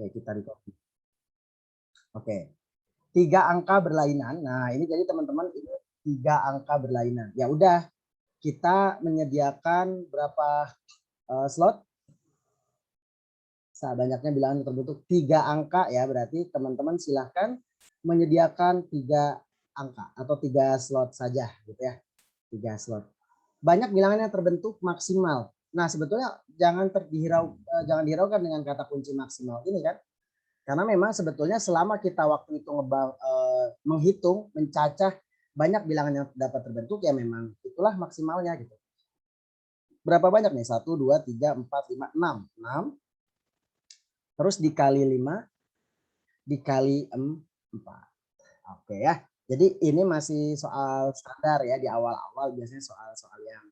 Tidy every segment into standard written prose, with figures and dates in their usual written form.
Oke, kita recopy. Oke. 3 angka berlainan. Nah, ini jadi teman-teman ini 3 angka berlainan. Ya udah, kita menyediakan berapa slot? Banyaknya bilangan terbentuk 3 angka ya, berarti teman-teman silahkan menyediakan 3 angka atau 3 slot saja gitu ya. 3 slot. Banyak bilangan yang terbentuk maksimal. Nah, sebetulnya jangan dihiraukan dengan kata kunci maksimal ini kan. Karena memang sebetulnya selama kita waktu itu menghitung, mencacah banyak bilangan yang dapat terbentuk, ya memang itulah maksimalnya gitu. Berapa banyak nih? 1, 2, 3, 4, 5, 6. 6. Terus dikali 5, dikali 4. Oke ya. Jadi ini masih soal standar ya, di awal-awal biasanya soal-soal yang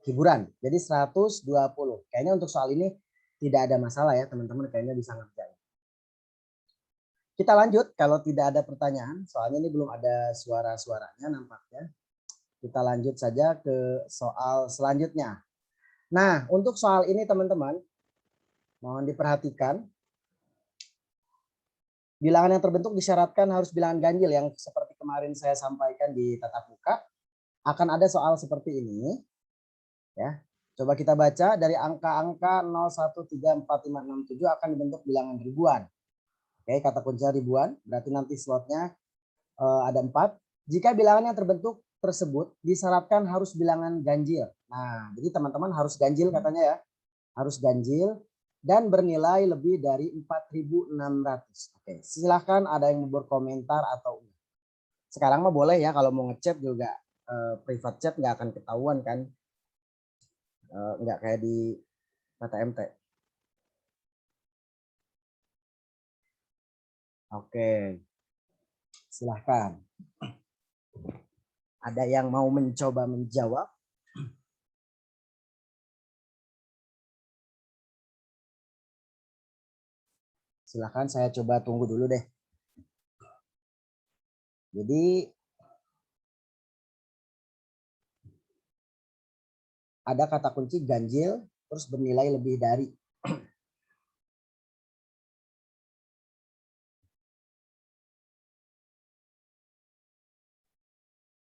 hiburan. Jadi 120. Kayaknya untuk soal ini tidak ada masalah ya, teman-teman kayaknya bisa ngerjain. Kita lanjut kalau tidak ada pertanyaan, soalnya ini belum ada suara-suaranya nampaknya. Kita lanjut saja ke soal selanjutnya. Nah, untuk soal ini teman-teman, mohon diperhatikan. Bilangan yang terbentuk disyaratkan harus bilangan ganjil yang seperti kemarin saya sampaikan di tatap muka. Akan ada soal seperti ini. Ya. Coba kita baca dari angka-angka 0, 1, 3, 4, 5, 6, 7 akan dibentuk bilangan ribuan. Oke, kata kuncinya ribuan, berarti nanti slotnya ada 4. Jika bilangan yang terbentuk tersebut disyaratkan harus bilangan ganjil. Nah, jadi teman-teman harus ganjil katanya ya. Harus ganjil dan bernilai lebih dari 4.600. Oke, silahkan ada yang mau berkomentar atau enggak. Sekarang mah boleh ya, kalau mau ngechat juga private chat nggak akan ketahuan kan. Nggak kayak di KTMT. Oke, silahkan. Ada yang mau mencoba menjawab? Silahkan, saya coba tunggu dulu deh. Jadi ada kata kunci ganjil terus bernilai lebih dari.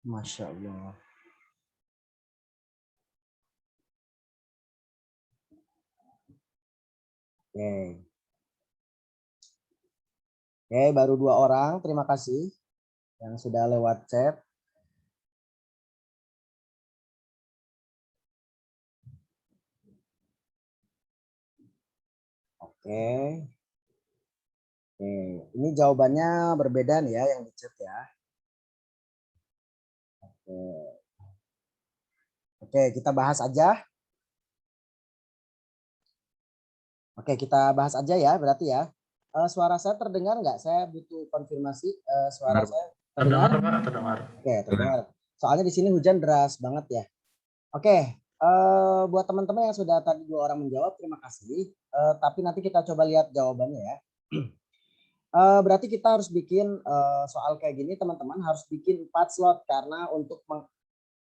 Masya Allah. Oke. Oke, baru 2 orang. Terima kasih yang sudah lewat chat. Oke. Oke, ini jawabannya berbeda nih ya yang di chat ya. Oke. Oke, kita bahas aja. Oke, kita bahas aja ya berarti ya. Suara saya terdengar nggak? Saya butuh konfirmasi suara saya terdengar. Terdengar. Oke, terdengar. Soalnya di sini hujan deras banget ya. Oke, buat teman-teman yang sudah tadi 2 orang menjawab, terima kasih. Tapi nanti kita coba lihat jawabannya ya. Berarti kita harus bikin soal kayak gini, teman-teman harus bikin 4 slot karena untuk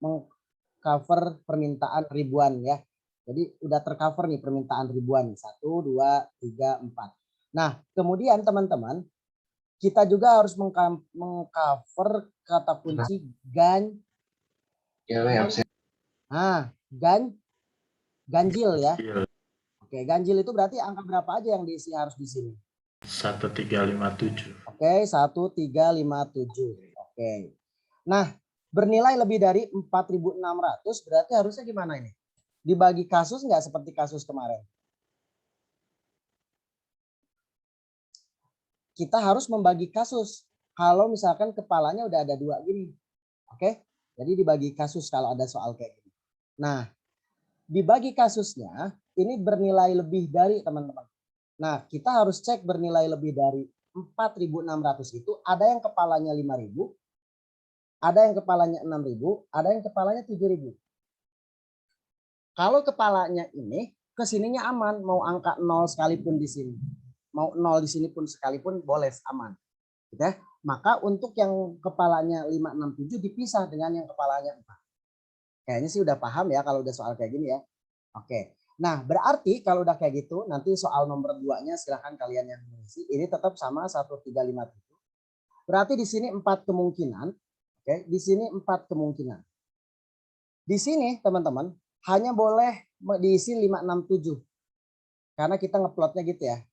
mengcover permintaan ribuan ya. Jadi udah tercover nih permintaan ribuan. 1, 2, 3, 4. Nah, kemudian teman-teman kita juga harus mengcover kata kunci ganjil ya. Oke, ganjil itu berarti angka berapa aja yang diisi harus di sini? 1357. Oke, 1357. Oke. Nah, bernilai lebih dari 4.600 berarti harusnya gimana ini? Dibagi kasus nggak seperti kasus kemarin? Kita harus membagi kasus. Kalau misalkan kepalanya udah ada 2 gini. Oke? Jadi dibagi kasus kalau ada soal kayak gini. Nah, dibagi kasusnya ini bernilai lebih dari teman-teman. Nah, kita harus cek bernilai lebih dari 4.600 itu ada yang kepalanya 5.000, ada yang kepalanya 6.000, ada yang kepalanya 7.000. Kalau kepalanya ini kesininya aman, mau angka 0 sekalipun di sini. Mau 0 di sini pun sekalipun boleh aman. Gitu ya. Maka untuk yang kepalanya 5, 6, 7 dipisah dengan yang kepalanya 4. Kayaknya sih udah paham ya kalau udah soal kayak gini ya. Oke. Nah, berarti kalau udah kayak gitu, nanti soal nomor 2-nya silahkan kalian yang mengisi. Ini tetap sama 1357. Berarti di sini 4 kemungkinan. Oke, di sini 4 kemungkinan. Di sini teman-teman hanya boleh diisi 567. Karena kita ngeplotnya gitu ya.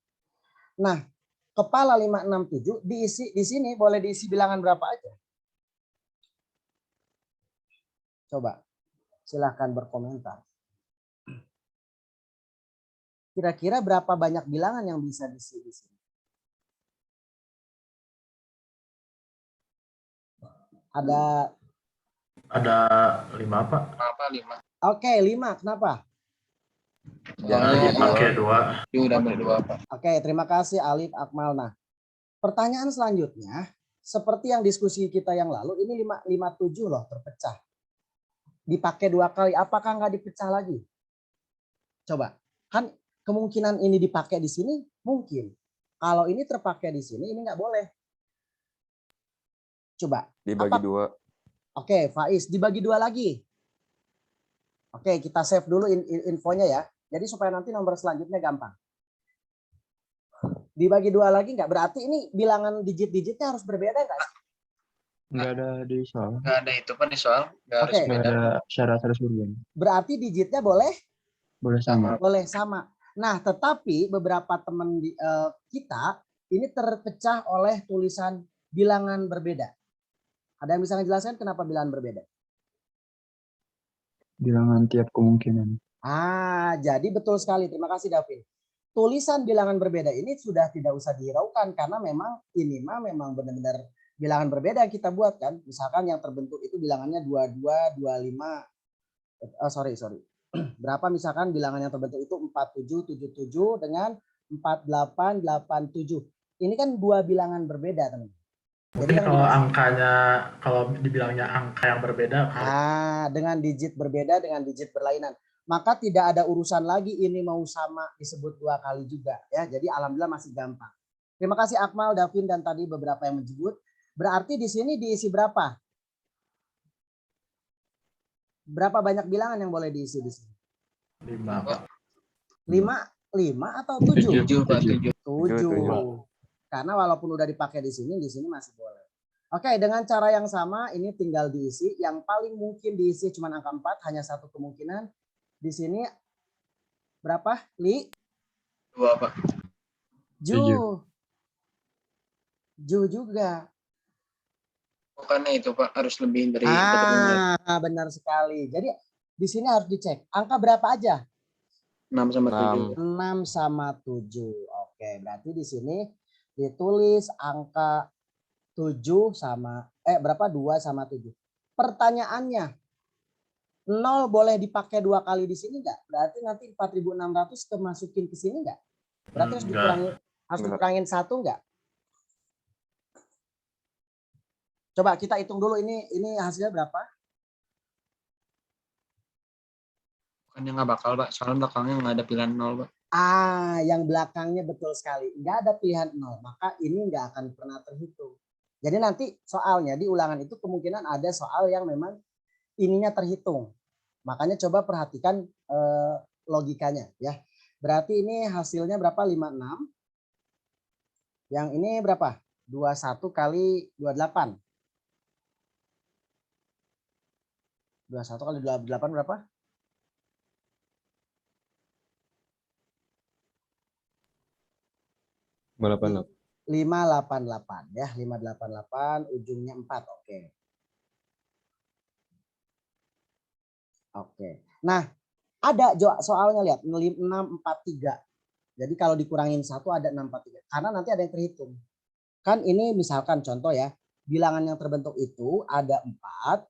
Nah, kepala 567 diisi di sini boleh diisi bilangan berapa aja? Coba silahkan berkomentar. Kira-kira berapa banyak bilangan yang bisa diisi di sini? Ada 5 Pak. Kenapa 5? Oke, 5. Kenapa? Soalnya dipakai 2. Dia udah berdua, Pak. Oke, terima kasih Alif Akmal. Nah, pertanyaan selanjutnya, seperti yang diskusi kita yang lalu, ini 557 loh terpecah. Dipakai 2 kali, apakah nggak dipecah lagi? Coba, kan kemungkinan ini dipakai di sini mungkin. Kalau ini terpakai di sini, ini nggak boleh. Coba. Dibagi 2. Oke, Faiz, dibagi 2 lagi. Oke, kita save dulu infonya ya. Jadi supaya nanti nomor selanjutnya gampang. Dibagi 2 lagi nggak? Berarti ini bilangan digit-digitnya harus berbeda nggak? Nggak ada di soal. Nggak ada itu Pak di soal. Nggak harus Oke. Nggak beda. ada syarat harus berbeda. Berarti digitnya boleh? Boleh sama. Boleh sama. Nah, tetapi beberapa teman kita ini terpecah oleh tulisan bilangan berbeda. Ada yang bisa menjelaskan kenapa bilangan berbeda? Bilangan tiap kemungkinan. Jadi betul sekali. Terima kasih Davin. Tulisan bilangan berbeda ini sudah tidak usah dihiraukan karena memang ini memang benar-benar bilangan berbeda yang kita buat kan. Misalkan yang terbentuk itu bilangannya 22, 25. Sorry. Berapa misalkan bilangan yang terbentuk itu 4777 dengan 4887. Ini kan 2 bilangan berbeda teman. Mungkin kalau angkanya, kalau dibilangnya angka yang berbeda. Dengan digit berbeda, dengan digit berlainan. Maka tidak ada urusan lagi ini mau sama disebut 2 kali juga ya. Jadi alhamdulillah masih gampang. Terima kasih Akmal, Davin dan tadi beberapa yang menyebut. Berarti di sini diisi berapa? Berapa banyak bilangan yang boleh diisi di sini? 5 Pak. 5 atau 7? 7. 7. Karena walaupun udah dipakai di sini masih boleh. Oke, dengan cara yang sama ini tinggal diisi. Yang paling mungkin diisi cuma angka 4, hanya 1 kemungkinan. Di sini berapa? 2 Pak. Ju juga. Bukannya itu Pak harus lebih dari Benar sekali. Jadi di sini harus dicek. Angka berapa aja? 6 sama 7. 6 sama 7. Oke, berarti di sini ditulis angka 7 sama berapa? 2 sama 7. Pertanyaannya, 0 boleh dipakai 2 kali di sini enggak? Berarti nanti 4600 kemasukin ke sini enggak? Berarti harus dikurangin 1 enggak? Coba kita hitung dulu ini hasilnya berapa? Bukannya nggak bakal Pak, soalnya belakangnya nggak ada pilihan 0 Pak. Yang belakangnya betul sekali. Nggak ada pilihan 0, maka ini nggak akan pernah terhitung. Jadi nanti soalnya di ulangan itu kemungkinan ada soal yang memang ininya terhitung. Makanya coba perhatikan logikanya ya. Berarti ini hasilnya berapa? 56. Yang ini berapa? 21 kali 28. 21 kali 28 berapa? 588 ya, 588 ujungnya 4. Oke. Nah, ada soalnya lihat 643. Jadi kalau dikurangin 1 ada 643. Karena nanti ada yang terhitung. Kan ini misalkan contoh ya, bilangan yang terbentuk itu ada 4,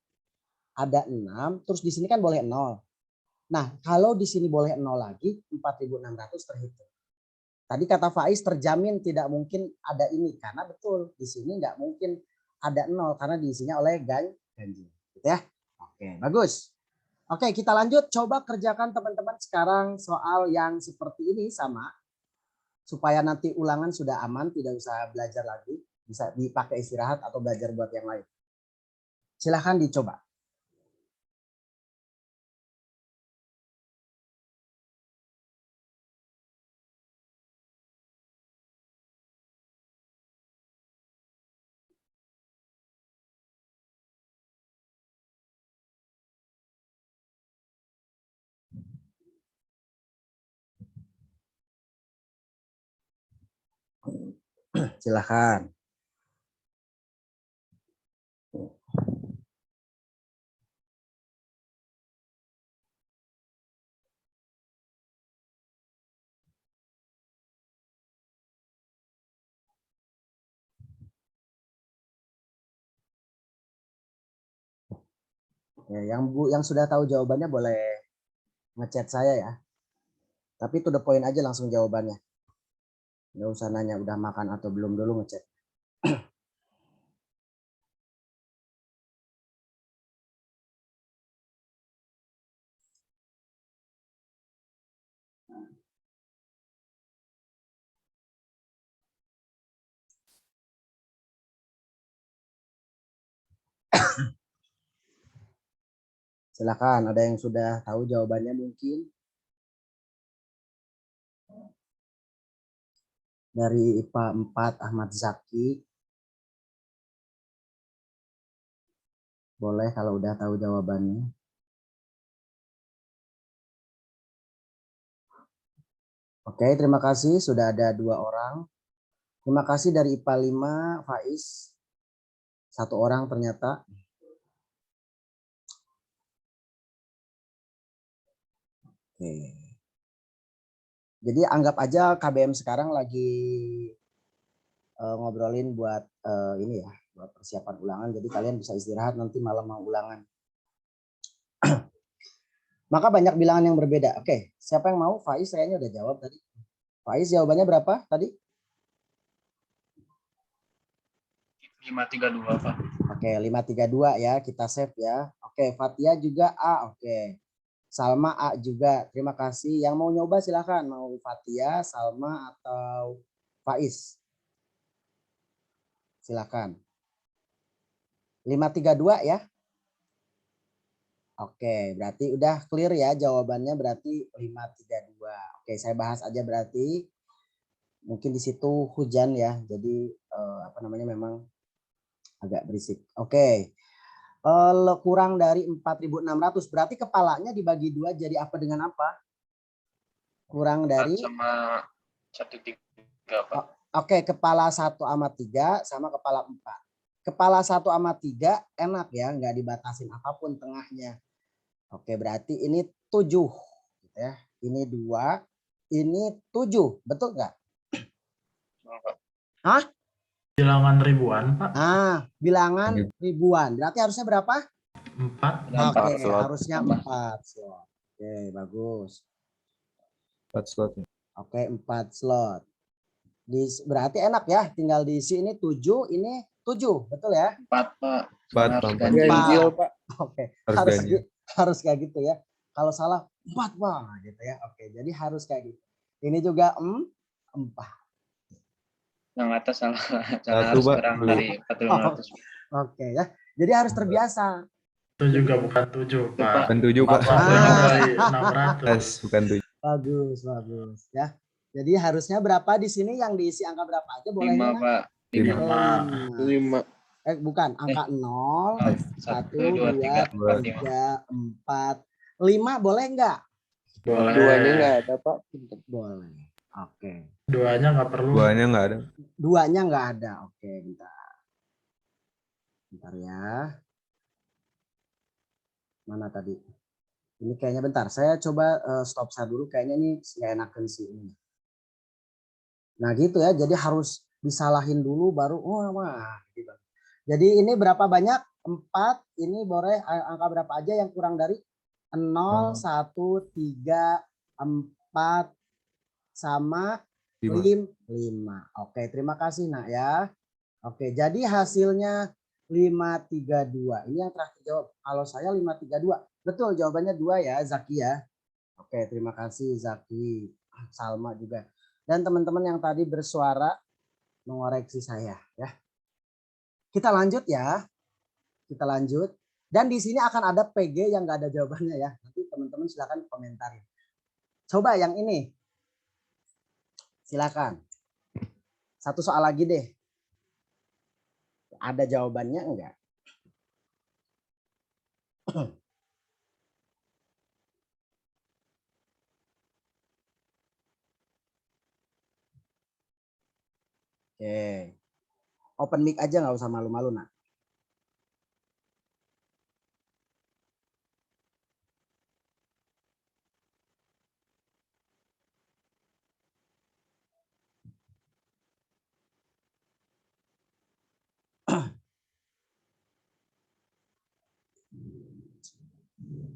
ada 6, terus di sini kan boleh 0. Nah, kalau di sini boleh 0 lagi, 4600 terhitung. Tadi kata Faiz terjamin tidak mungkin ada ini karena betul di sini nggak mungkin ada 0 karena diisinya oleh ganjil. Gitu ya. Oke, bagus. Oke, kita lanjut. Coba kerjakan teman-teman sekarang soal yang seperti ini sama. Supaya nanti ulangan sudah aman, tidak usah belajar lagi. Bisa dipakai istirahat atau belajar buat yang lain. Silahkan dicoba. Silakan. Ya, yang sudah tahu jawabannya boleh ngechat saya ya. Tapi to the point aja langsung jawabannya. Nggak usah nanya udah makan atau belum dulu ngechat. Silakan, ada yang sudah tahu jawabannya mungkin? Dari IPA 4 Ahmad Zaki. Boleh kalau udah tahu jawabannya. Oke, terima kasih sudah ada 2 orang. Terima kasih dari IPA 5 Faiz. 1 orang ternyata. Oke. Jadi anggap aja KBM sekarang lagi ngobrolin buat ini ya, buat persiapan ulangan. Jadi kalian bisa istirahat nanti malam mau ulangan. Maka banyak bilangan yang berbeda. Oke, siapa yang mau? Faiz kayaknya udah jawab tadi. Faiz jawabannya berapa tadi? 532 Pak. Oke, 532 ya, kita save ya. Oke, Fatia juga A. Oke. Salma A juga. Terima kasih. Yang mau nyoba silahkan. Mau Fatia, Salma atau Faiz. Silakan. 532 ya. Oke, berarti udah clear ya jawabannya, berarti 532. Oke, saya bahas aja berarti. Mungkin di situ hujan ya. Jadi apa namanya memang agak berisik. Oke. Kurang dari 4.600 berarti kepalanya dibagi 2 jadi apa dengan apa? Kurang dari sama 1,3 Pak. Oke, kepala 1/3 sama kepala 4. Kepala 1/3 enak ya, nggak dibatasin apapun tengahnya. Oke, berarti ini 7 gitu ya. Ini 2, ini 7. Betul nggak? Hah? Bilangan ribuan, Pak. Bilangan ribuan. Berarti harusnya berapa? 4. Oke, harusnya 4 slot. Oke, bagus. 4 slot. Oke, 4 slot. Berarti enak ya, tinggal diisi ini 7, ini 7, betul ya? 4 Pak. 4 Harus Pak. ganjil. Pak. Oke, Harus ganjil. harus kayak gitu ya. Kalau salah 4 Pak gitu ya. Oke, jadi harus kayak gitu. Ini juga 4. Yang atas salah Satu, harus Pak. kurang dari 4.500. Oke ya. Jadi harus terbiasa. Itu juga bukan 7, Pak. Bukan 7, Pak. Lebih dari 600. Bukan 7. Bagus, bagus ya. Jadi harusnya berapa di sini, yang diisi angka berapa aja boleh 5 ya? Pak. 5. Bukan, angka 0, 1, 2, 3, 3, 4, 5 boleh enggak? Boleh. Duanya nggak ada Pak. Boleh. Oke. Duanya nggak perlu. Duanya nggak ada. Duanya nggak ada. Oke, bentar. Bentar ya. Mana tadi? Ini kayaknya bentar. Saya coba stop share dulu. Kayaknya ini nggak enakan sih ini. Nah gitu ya. Jadi harus disalahin dulu baru. Wah. Gitu. Jadi ini berapa banyak? 4. Ini boleh angka berapa aja yang kurang dari 0, 1, 3, 4 sama 5. Oke, terima kasih Nak ya. Oke, jadi hasilnya 532. Ini yang terakhir jawab. Kalau saya 532. Betul, jawabannya 2 ya, Zaki ya. Oke, terima kasih Zaki. Salma juga. Dan teman-teman yang tadi bersuara mengoreksi saya ya. Kita lanjut ya. Kita lanjut. Dan di sini akan ada PG yang nggak ada jawabannya ya. Nanti teman-teman silakan komentarin. Coba yang ini. Silakan. Satu soal lagi deh. Ada jawabannya enggak? Oke. Open mic aja nggak usah malu-malu, nak.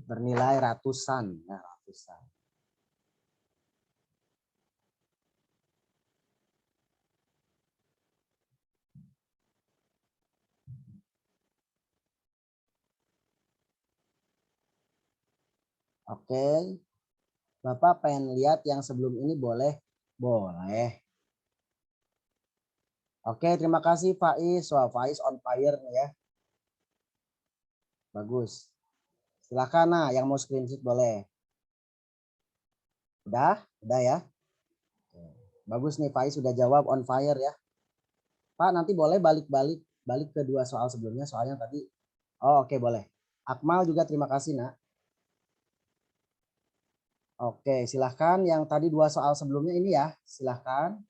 Bernilai ratusan, ya ratusan. Oke. Bapak pengen lihat yang sebelum ini boleh? Boleh. Oke, terima kasih Faiz. Wah, Faiz on fire nih ya. Bagus. Silakan, nah yang mau screenshot boleh. Udah ya. Bagus nih, Faiz sudah jawab on fire ya. Pak, nanti boleh balik ke dua soal sebelumnya, soalnya tadi. Oh, oke, boleh. Akmal juga terima kasih, nak. Oke, silahkan yang tadi dua soal sebelumnya ini ya, silahkan.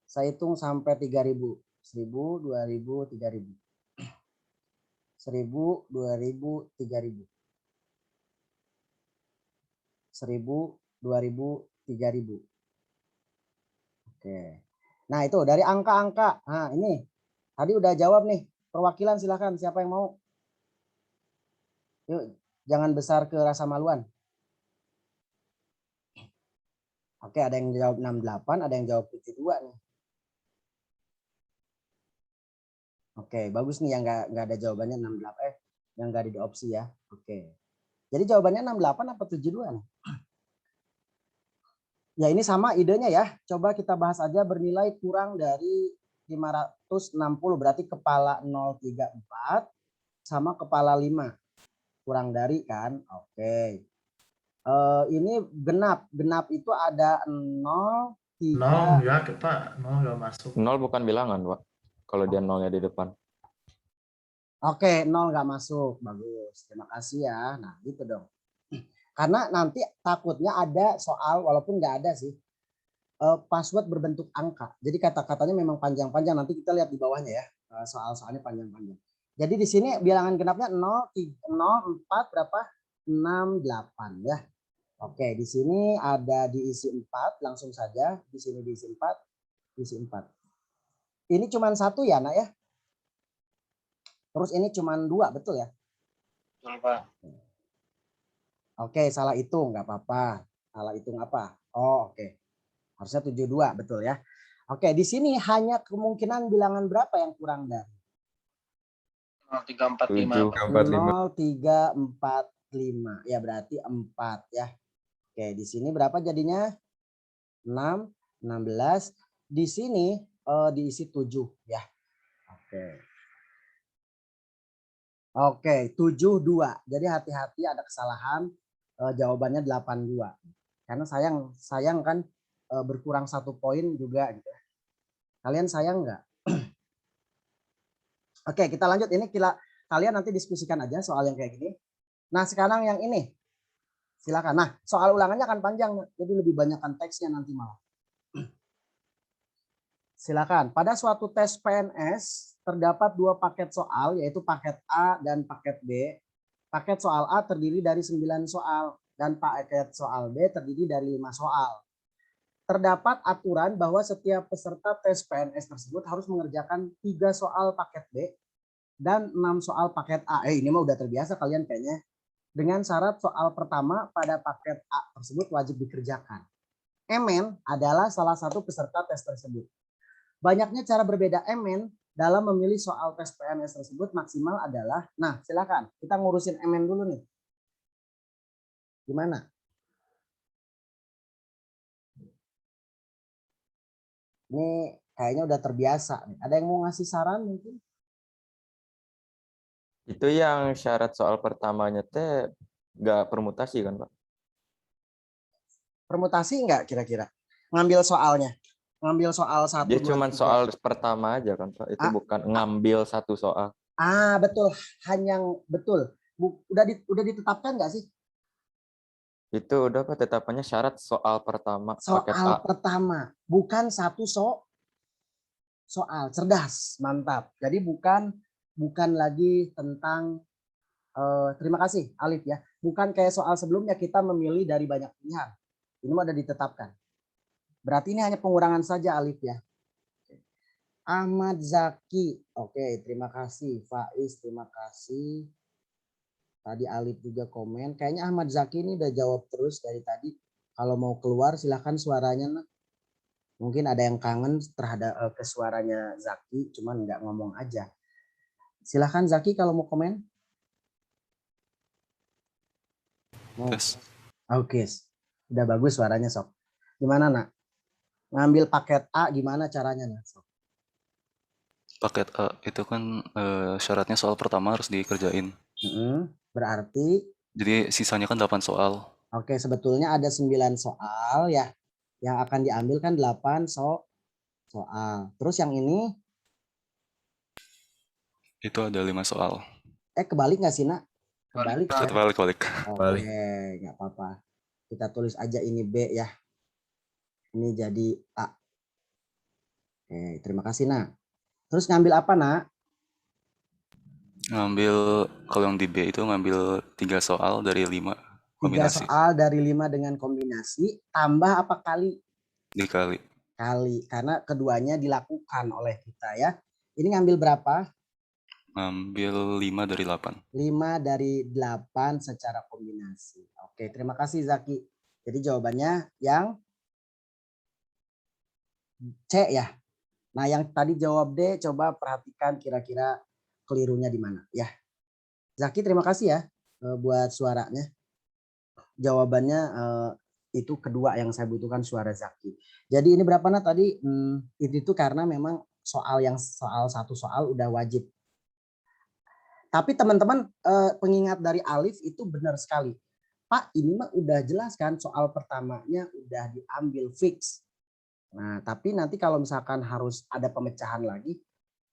Saya hitung sampai 3.000. 1.000, 2.000, 3.000. 1.000, 2.000, 3.000. 1.000, 2.000, 3.000. Oke. Nah, itu dari angka-angka. Nah, ini tadi udah jawab nih. Perwakilan silahkan, siapa yang mau? Yuk, jangan besar ke rasa maluan. Oke, ada yang jawab 68, ada yang jawab 72 nih. Oke, bagus nih yang nggak ada jawabannya 68, yang nggak ada di opsi ya. Oke. Jadi jawabannya 68 apa 72 nih? Ya ini sama idenya ya. Coba kita bahas aja bernilai kurang dari 560, berarti kepala 034 sama kepala 5. Kurang dari kan? Oke. Ini genap. Genap itu ada 0, 3. 0 ya, kita 0 nggak masuk. 0 bukan bilangan, Pak. Kalau dia 0-nya di depan. Oke, 0 nggak masuk. Bagus. Terima kasih ya. Nah, gitu dong. Karena nanti takutnya ada soal, walaupun nggak ada sih, password berbentuk angka. Jadi kata-katanya memang panjang-panjang. Nanti kita lihat di bawahnya ya. Soal-soalnya panjang-panjang. Jadi di sini bilangan genapnya 0, 4 berapa? 68 ya. Oke, di sini ada diisi 4, langsung saja. Di sini diisi 4, diisi 4. Ini cuma 1 ya, nak ya? Terus ini cuma 2, betul ya? Betul, Pak. Oke, salah hitung, nggak apa-apa. Salah hitung apa? Oh, oke. Harusnya 72, betul ya. Oke, di sini hanya kemungkinan bilangan berapa yang kurang dari? 0345, Pak. 0345. Ya, berarti 4 ya. Oke, di sini berapa jadinya? 6, 16. Di sini diisi 7 ya. Oke. Oke, 72. Jadi hati-hati ada kesalahan. Jawabannya 82. Karena sayang kan berkurang 1 poin juga gitu. Kalian sayang nggak? Oke, kita lanjut. Ini kalian nanti diskusikan aja soal yang kayak gini. Nah, sekarang yang ini. Silakan. Nah, soal ulangannya akan panjang, jadi lebih banyakkan teksnya nanti malah. Silakan. Pada suatu tes PNS terdapat 2 paket soal, yaitu paket A dan paket B. Paket soal A terdiri dari 9 soal dan paket soal B terdiri dari 5 soal. Terdapat aturan bahwa setiap peserta tes PNS tersebut harus mengerjakan 3 soal paket B dan 6 soal paket A. Ini mah udah terbiasa kalian kayaknya. Dengan syarat soal pertama pada paket A tersebut wajib dikerjakan. Emen adalah salah satu peserta tes tersebut. Banyaknya cara berbeda Emen dalam memilih soal tes PNS tersebut maksimal adalah, nah silakan kita ngurusin Emen dulu nih. Gimana? Ini kayaknya udah terbiasa nih. Ada yang mau ngasih saran mungkin? Itu yang syarat soal pertamanya teh nggak permutasi kan, Pak? Permutasi enggak kira-kira? Ngambil soalnya. Ngambil soal 1, Dia 2, cuma 3. soal pertama aja kan, Pak. Itu bukan ngambil satu soal. Betul. Hanya betul. Udah ditetapkan enggak sih? Itu udah, Pak, tetapannya syarat soal pertama paket A. Soal pertama, bukan satu soal. soal, cerdas, mantap. Jadi bukan lagi tentang terima kasih Alif ya. Bukan kayak soal sebelumnya kita memilih dari banyak pilihan. Ini mah udah ditetapkan. Berarti ini hanya pengurangan saja Alif ya. Ahmad Zaki. Oke, terima kasih. Faiz, terima kasih. Tadi Alif juga komen. Kayaknya Ahmad Zaki ini udah jawab terus dari tadi. Kalau mau keluar silahkan suaranya. Nah. Mungkin ada yang kangen terhadap ke suaranya Zaki, cuman nggak ngomong aja. Silahkan Zaki kalau mau komen. Mau. Tes. Oke, udah bagus suaranya Sob. Gimana nak? Ngambil paket A gimana caranya nak? Sob? Paket A itu kan syaratnya soal pertama harus dikerjain. Berarti Jadi sisanya kan 8 soal. oke, sebetulnya ada 9 soal ya. Yang akan diambil kan 8 soal. Terus yang ini Itu ada 5 soal. kebalik nggak sih nak? Kebalik ya? Balik. Oke, nggak apa-apa. Kita tulis aja ini B ya. Ini jadi A. Oke, terima kasih nak. Terus ngambil apa nak? Ngambil kalau yang di B itu ngambil 3 soal dari 5 3 kombinasi. soal dari 5 dengan kombinasi. Tambah apa kali? Dikali. Kali. Karena keduanya dilakukan oleh kita ya. Ini ngambil berapa? Ngambil 5 dari 8. 5 dari 8 secara kombinasi. Oke, terima kasih Zaki. Jadi jawabannya yang C ya. Nah, yang tadi jawab D, coba perhatikan kira-kira kelirunya di mana ya. Zaki, terima kasih ya buat suaranya. Jawabannya itu kedua yang saya butuhkan suara Zaki. Jadi ini berapa nak tadi? Itu karena memang soal satu soal udah wajib. Tapi teman-teman pengingat dari Alif itu benar sekali. Pak, ini mah udah jelas kan soal pertamanya udah diambil fix. Nah, tapi nanti kalau misalkan harus ada pemecahan lagi,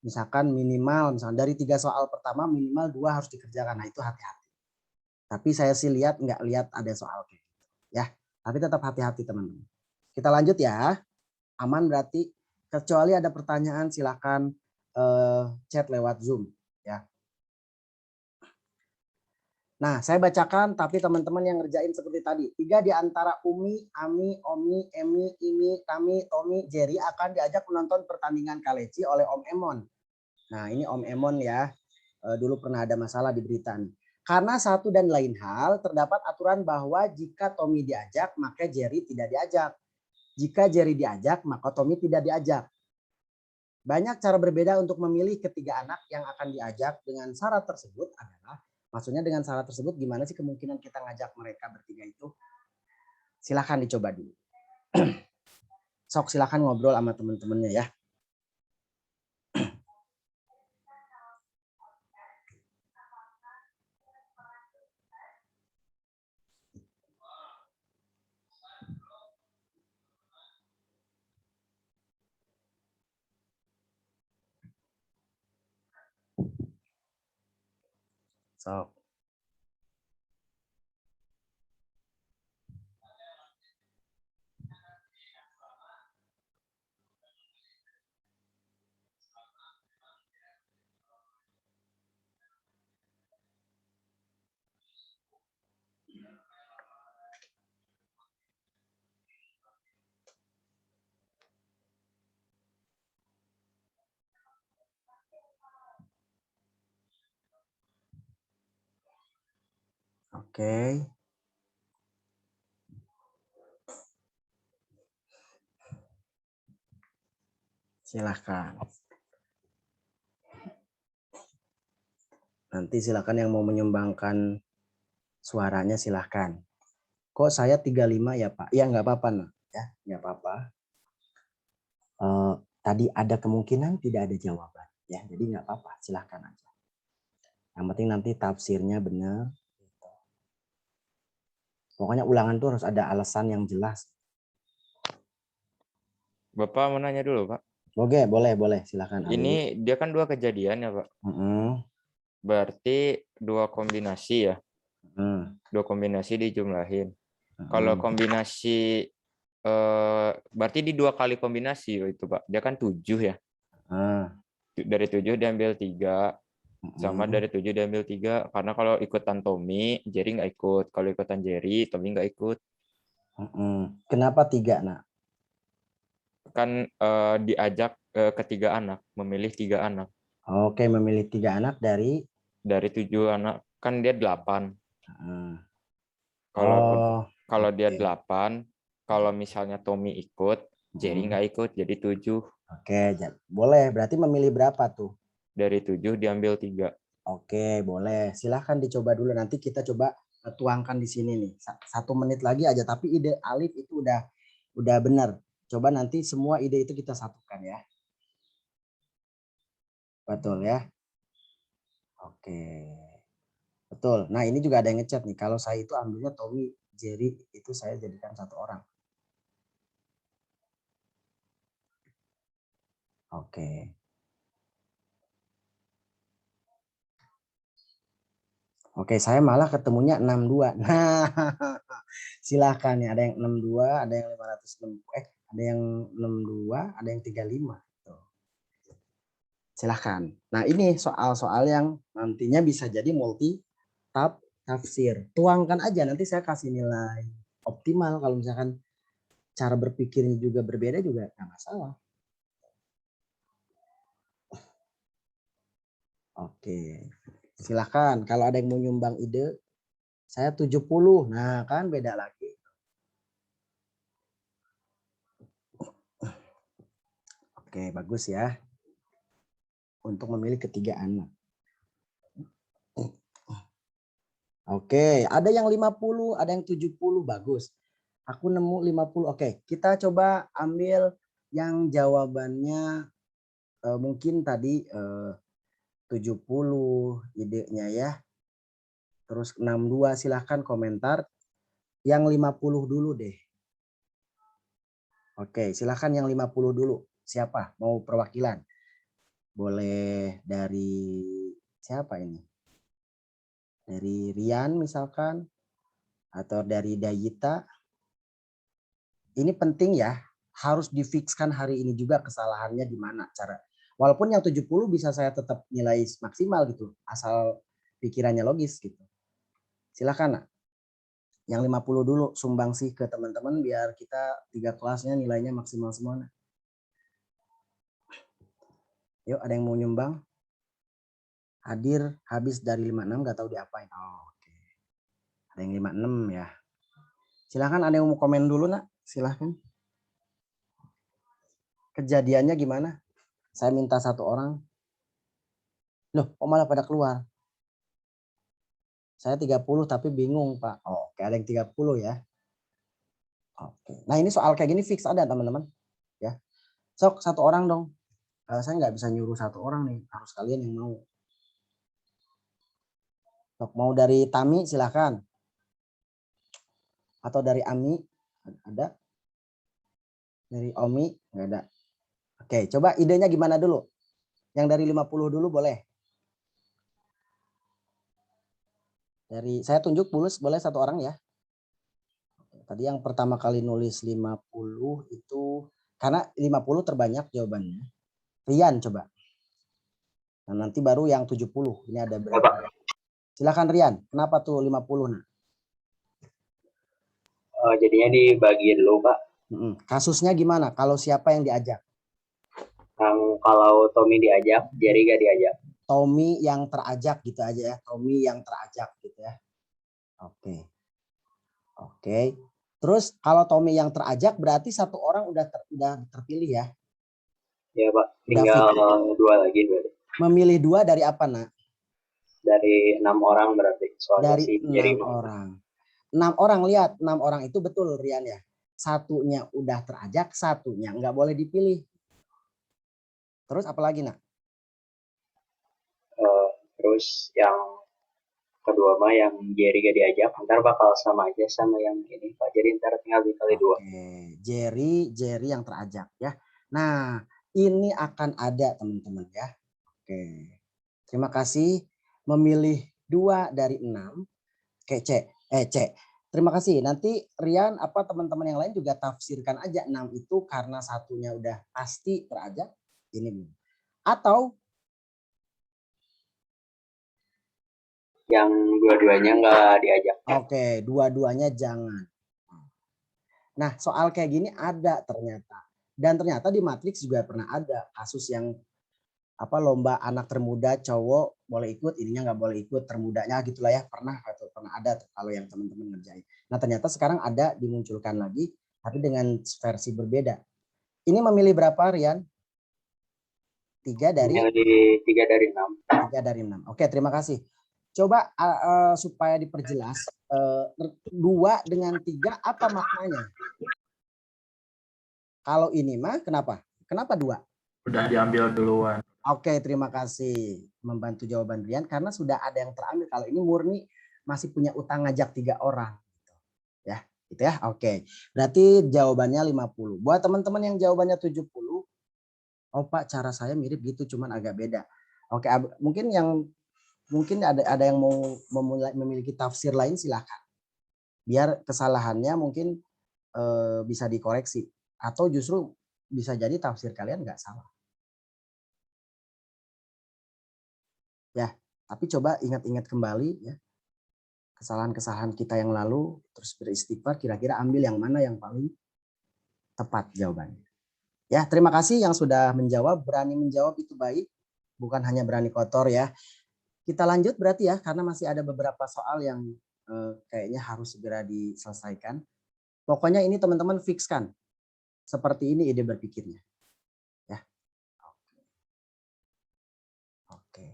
misalkan minimal misalkan dari 3 soal pertama minimal 2 harus dikerjakan. Nah, itu hati-hati. Tapi saya sih nggak lihat ada soal kayak gitu ya. Tapi tetap hati-hati teman-teman. Kita lanjut ya. Aman berarti. Kecuali ada pertanyaan silakan chat lewat Zoom ya. Nah, saya bacakan tapi teman-teman yang ngerjain seperti tadi. 3 di antara Umi, Ami, Omi, Emi, Imi, Kami, Tomi, Jerry akan diajak menonton pertandingan kaleci oleh Om Emon. Nah, ini Om Emon ya. Dulu pernah ada masalah di berita nih. Karena satu dan lain hal, terdapat aturan bahwa jika Tommy diajak, maka Jerry tidak diajak. Jika Jerry diajak, maka Tommy tidak diajak. Banyak cara berbeda untuk memilih ketiga anak yang akan diajak. Dengan syarat tersebut adalah, maksudnya dengan syarat tersebut gimana sih kemungkinan kita ngajak mereka bertiga itu? Silahkan dicoba dulu. Sok silahkan ngobrol sama teman-temannya ya. Sok. Oke. Silahkan. Nanti silahkan yang mau menyumbangkan suaranya silahkan. Kok saya 35 ya Pak? Ya nggak apa-apa nah. Ya nggak apa-apa. Tadi ada kemungkinan tidak ada jawaban. Ya jadi nggak apa-apa. Silahkan aja. Yang penting nanti tafsirnya benar. Pokoknya ulangan tuh harus ada alasan yang jelas. Bapak mau nanya dulu, Pak. Oke, boleh. Silakan. Ini dia kan 2 kejadian ya, Pak. Berarti 2 kombinasi ya. 2 kombinasi dijumlahin. Kalau kombinasi berarti di 2 kali kombinasi itu, Pak. Dia kan 7 ya. Ah, Dari 7 diambil 3. Sama dari 7 diambil 3. Karena kalau ikutan Tommy, Jerry nggak ikut. Kalau ikutan Jerry, Tommy nggak ikut. Kenapa 3, nak? Kan diajak ketiga anak, memilih 3 anak. Oke, memilih 3 anak dari Dari 7 anak, kan dia 8. ah, Kalau kalau dia oke. 8, kalau misalnya Tommy ikut, Jerry nggak ikut, jadi 7. Oke, boleh. Berarti memilih berapa tuh? Dari 7 diambil 3. Oke, boleh. Silahkan dicoba dulu. Nanti kita coba tuangkan di sini nih. 1 menit lagi aja. Tapi ide Alif itu udah benar. Coba nanti semua ide itu kita satukan ya. Betul ya. Oke. Betul. Nah ini juga ada yang ngechat nih. Kalau saya itu ambilnya Tommy, Jerry itu saya jadikan 1 orang. Oke. Oke, saya malah ketemunya 62. Nah, silahkan ya. Ada yang 62, ada yang 560, ada yang 62, ada yang 35. Tuh. Silahkan. Nah ini soal-soal yang nantinya bisa jadi multi tafsir. Tuangkan aja, nanti saya kasih nilai optimal. Kalau misalkan cara berpikirnya juga berbeda juga nggak masalah. Oke. Silahkan. Kalau ada yang mau nyumbang ide, saya 70. Nah kan beda lagi. Oke, bagus ya. Untuk memilih ketiga anak. Oke, ada yang 50, ada yang 70, bagus. Aku nemu 50. Oke, kita coba ambil yang jawabannya mungkin tadi 70 idenya ya. Terus 62 silahkan komentar. Yang 50 dulu deh. Oke, silahkan yang 50 dulu. Siapa? Mau perwakilan? Boleh dari siapa ini? Dari Rian misalkan. Atau dari Dayita. Ini penting ya. Harus difikskan hari ini juga kesalahannya di mana cara. Walaupun yang 70 bisa saya tetap nilai maksimal gitu. Asal pikirannya logis gitu. Silakan nak. Yang 50 dulu sumbangsi ke teman-teman biar kita 3 kelasnya nilainya maksimal semua. Yuk, ada yang mau nyumbang? Hadir habis dari 56 nggak tahu diapain. Oh, oke. Ada yang 56 ya. Silahkan, ada yang mau komen dulu nak? Silahkan. Kejadiannya gimana? Saya minta 1 orang. Loh, kok malah pada keluar? Saya 30 tapi bingung Pak. Oh, oke, ada yang 30 ya. Oke. Nah ini soal kayak gini fix ada teman-teman. Ya. Sok 1 orang dong. Saya nggak bisa nyuruh 1 orang nih. Harus kalian yang mau. Sok, mau dari Tami silahkan. Atau dari Ami. Ada. Dari Omi. Nggak ada. Oke, coba idenya gimana dulu? Yang dari 50 dulu boleh. Dari saya tunjuk bulus boleh 1 orang ya. Tadi yang pertama kali nulis 50 itu karena 50 terbanyak jawabannya. Rian coba. Nah, nanti baru yang 70. Ini ada berapa? Silakan Rian. Kenapa tuh 50 nah? Jadinya dibagi dulu Pak. Kasusnya gimana? Kalau siapa yang diajak? Kalau Tommy diajak, Jerry gak diajak. Tommy yang terajak gitu aja ya. Tommy yang terajak gitu ya. Oke. Oke. Terus kalau Tommy yang terajak berarti 1 orang udah terpilih ya? Ya Pak. Tinggal 2 lagi berarti. Memilih 2 dari apa nak? Dari 6 orang berarti. Soalnya Dari si 6 orang. 6 orang lihat. 6 orang itu betul Rian ya. 1-nya udah terajak, 1-nya nggak boleh dipilih. Terus apa lagi nak? Terus yang kedua mah yang Jerry gak diajak, ntar bakal sama aja sama yang ini Pak. Jadi ntar tinggal dikali 2. Oke, Jerry yang terajak ya. Nah, ini akan ada teman-teman ya. Oke. Terima kasih memilih 2 dari 6. Oke, C. Terima kasih. Nanti Rian apa teman-teman yang lain juga tafsirkan aja 6 itu karena 1-nya udah pasti terajak. Ini Atau Yang dua-duanya nggak diajak. oke, dua-duanya jangan. Nah, soal kayak gini ada ternyata. Dan ternyata di Matrix juga pernah ada kasus yang apa lomba anak termuda cowok boleh ikut, ininya nggak boleh ikut, termudanya gitulah ya, pernah ada tuh kalau yang teman-teman ngerjain. Nah, ternyata sekarang ada dimunculkan lagi tapi dengan versi berbeda. Ini memilih berapa, Rian? 3 dari Milih 3 dari 6. 3 dari 6. Oke, terima kasih. Coba supaya diperjelas, 2 dengan 3 apa maknanya? Kalau ini mah kenapa? Kenapa 2? Udah diambil duluan. Oke, terima kasih membantu jawaban Rian karena sudah ada yang terambil. Kalau ini murni masih punya utang ngajak 3 orang. Ya, gitu ya. Oke. Berarti jawabannya 50. Buat teman-teman yang jawabannya 70, oh Pak, cara saya mirip gitu cuman agak beda. Oke, mungkin ada yang mau memiliki tafsir lain silakan. Biar kesalahannya mungkin bisa dikoreksi atau justru bisa jadi tafsir kalian nggak salah. Ya, tapi coba ingat-ingat kembali ya kesalahan-kesalahan kita yang lalu, terus beristighfar, kira-kira ambil yang mana yang paling tepat jawabannya. Ya, terima kasih yang sudah menjawab, berani menjawab itu baik, bukan hanya berani kotor ya. Kita lanjut berarti ya, karena masih ada beberapa soal yang kayaknya harus segera diselesaikan. Pokoknya ini teman-teman fikskan, seperti ini ide berpikirnya. Ya, oke.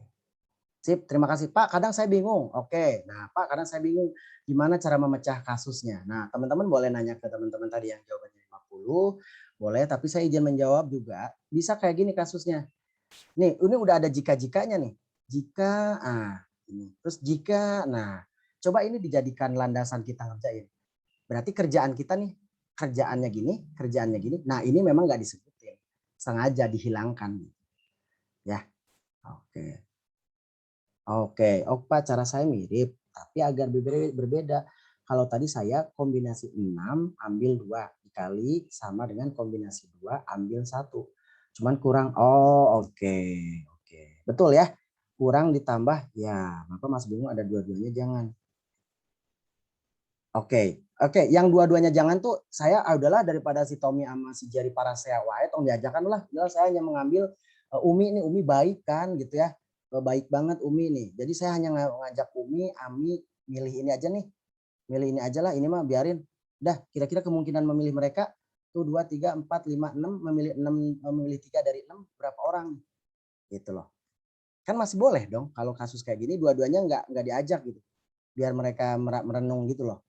Sip, terima kasih Pak. Kadang saya bingung. Oke, nah Pak, kadang saya bingung gimana cara memecah kasusnya. Nah, teman-teman boleh nanya ke teman-teman tadi yang jawabannya 50, boleh. Tapi saya izin menjawab juga. Bisa kayak gini kasusnya. Nih, ini udah ada jika-jikanya nih. Jika, ini. Terus jika, nah, coba ini dijadikan landasan kita ngerjain. Berarti kerjaan kita nih, kerjaannya gini. Nah, ini memang nggak disebutin. Sengaja dihilangkan. Ya, oke. Oke, Pak, cara saya mirip, tapi agak berbeda. Kalau tadi saya kombinasi 6 ambil 2 dikali sama dengan kombinasi 2 ambil 1. Cuman kurang, oke. Betul ya, kurang ditambah, ya maka Mas bingung ada dua-duanya jangan. Oke, yang dua-duanya jangan tuh saya udahlah daripada si Tommy sama si Jerry Parasea wae tong diajakan lah. Saya hanya mengambil Umi nih, Umi baik kan gitu ya. Baik banget Umi nih. Jadi saya hanya ngajak Umi, Ami milih ini aja nih. Milih ini aja lah, ini mah biarin. Dah, kira-kira kemungkinan memilih mereka tuh 2, 3, 4, 5, 6, memilih 3 dari 6 berapa orang? Gitu loh. Kan masih boleh dong kalau kasus kayak gini dua-duanya nggak diajak gitu. Biar mereka merenung gitu loh.